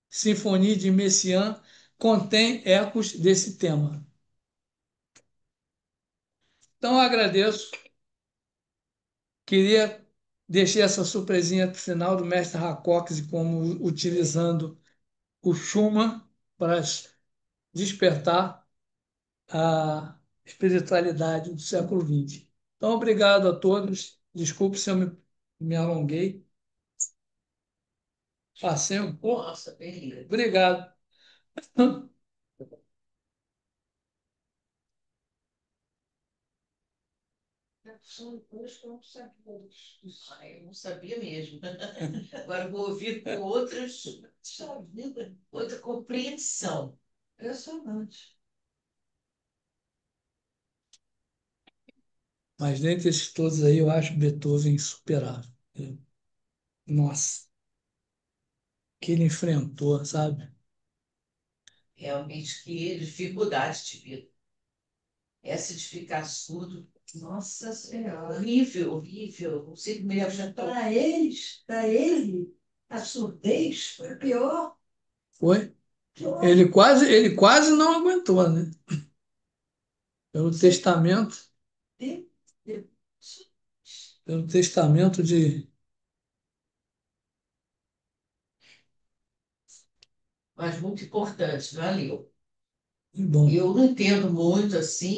[SPEAKER 2] Sinfonia de Messiaen contém ecos desse tema. Então, eu agradeço. Queria deixar essa surpresinha para o final do mestre Rakoczy, como utilizando o Schumann para despertar a espiritualidade do século XX. Então, obrigado a todos. Desculpe se eu me alonguei. Passei um pouco. Nossa, beleza. Obrigado.
[SPEAKER 3] São coisas que eu não sabia disso. Eu não sabia mesmo. Agora vou ouvir com outras, sabe, outra compreensão. Impressionante.
[SPEAKER 2] Mas dentre esses todos aí, eu acho Beethoven insuperável. Nossa, que ele enfrentou, sabe?
[SPEAKER 3] Realmente, que dificuldade de vida. Essa de ficar surdo, nossa Senhora, horrível, horrível. Não sei como ele aguentou. Para ele, a surdez foi pior.
[SPEAKER 2] Foi. Ele quase não aguentou, né? Pelo testamento,
[SPEAKER 3] De- de-
[SPEAKER 2] pelo testamento de.
[SPEAKER 3] Mas muito importante, valeu.
[SPEAKER 2] Bom.
[SPEAKER 3] Eu não entendo muito assim.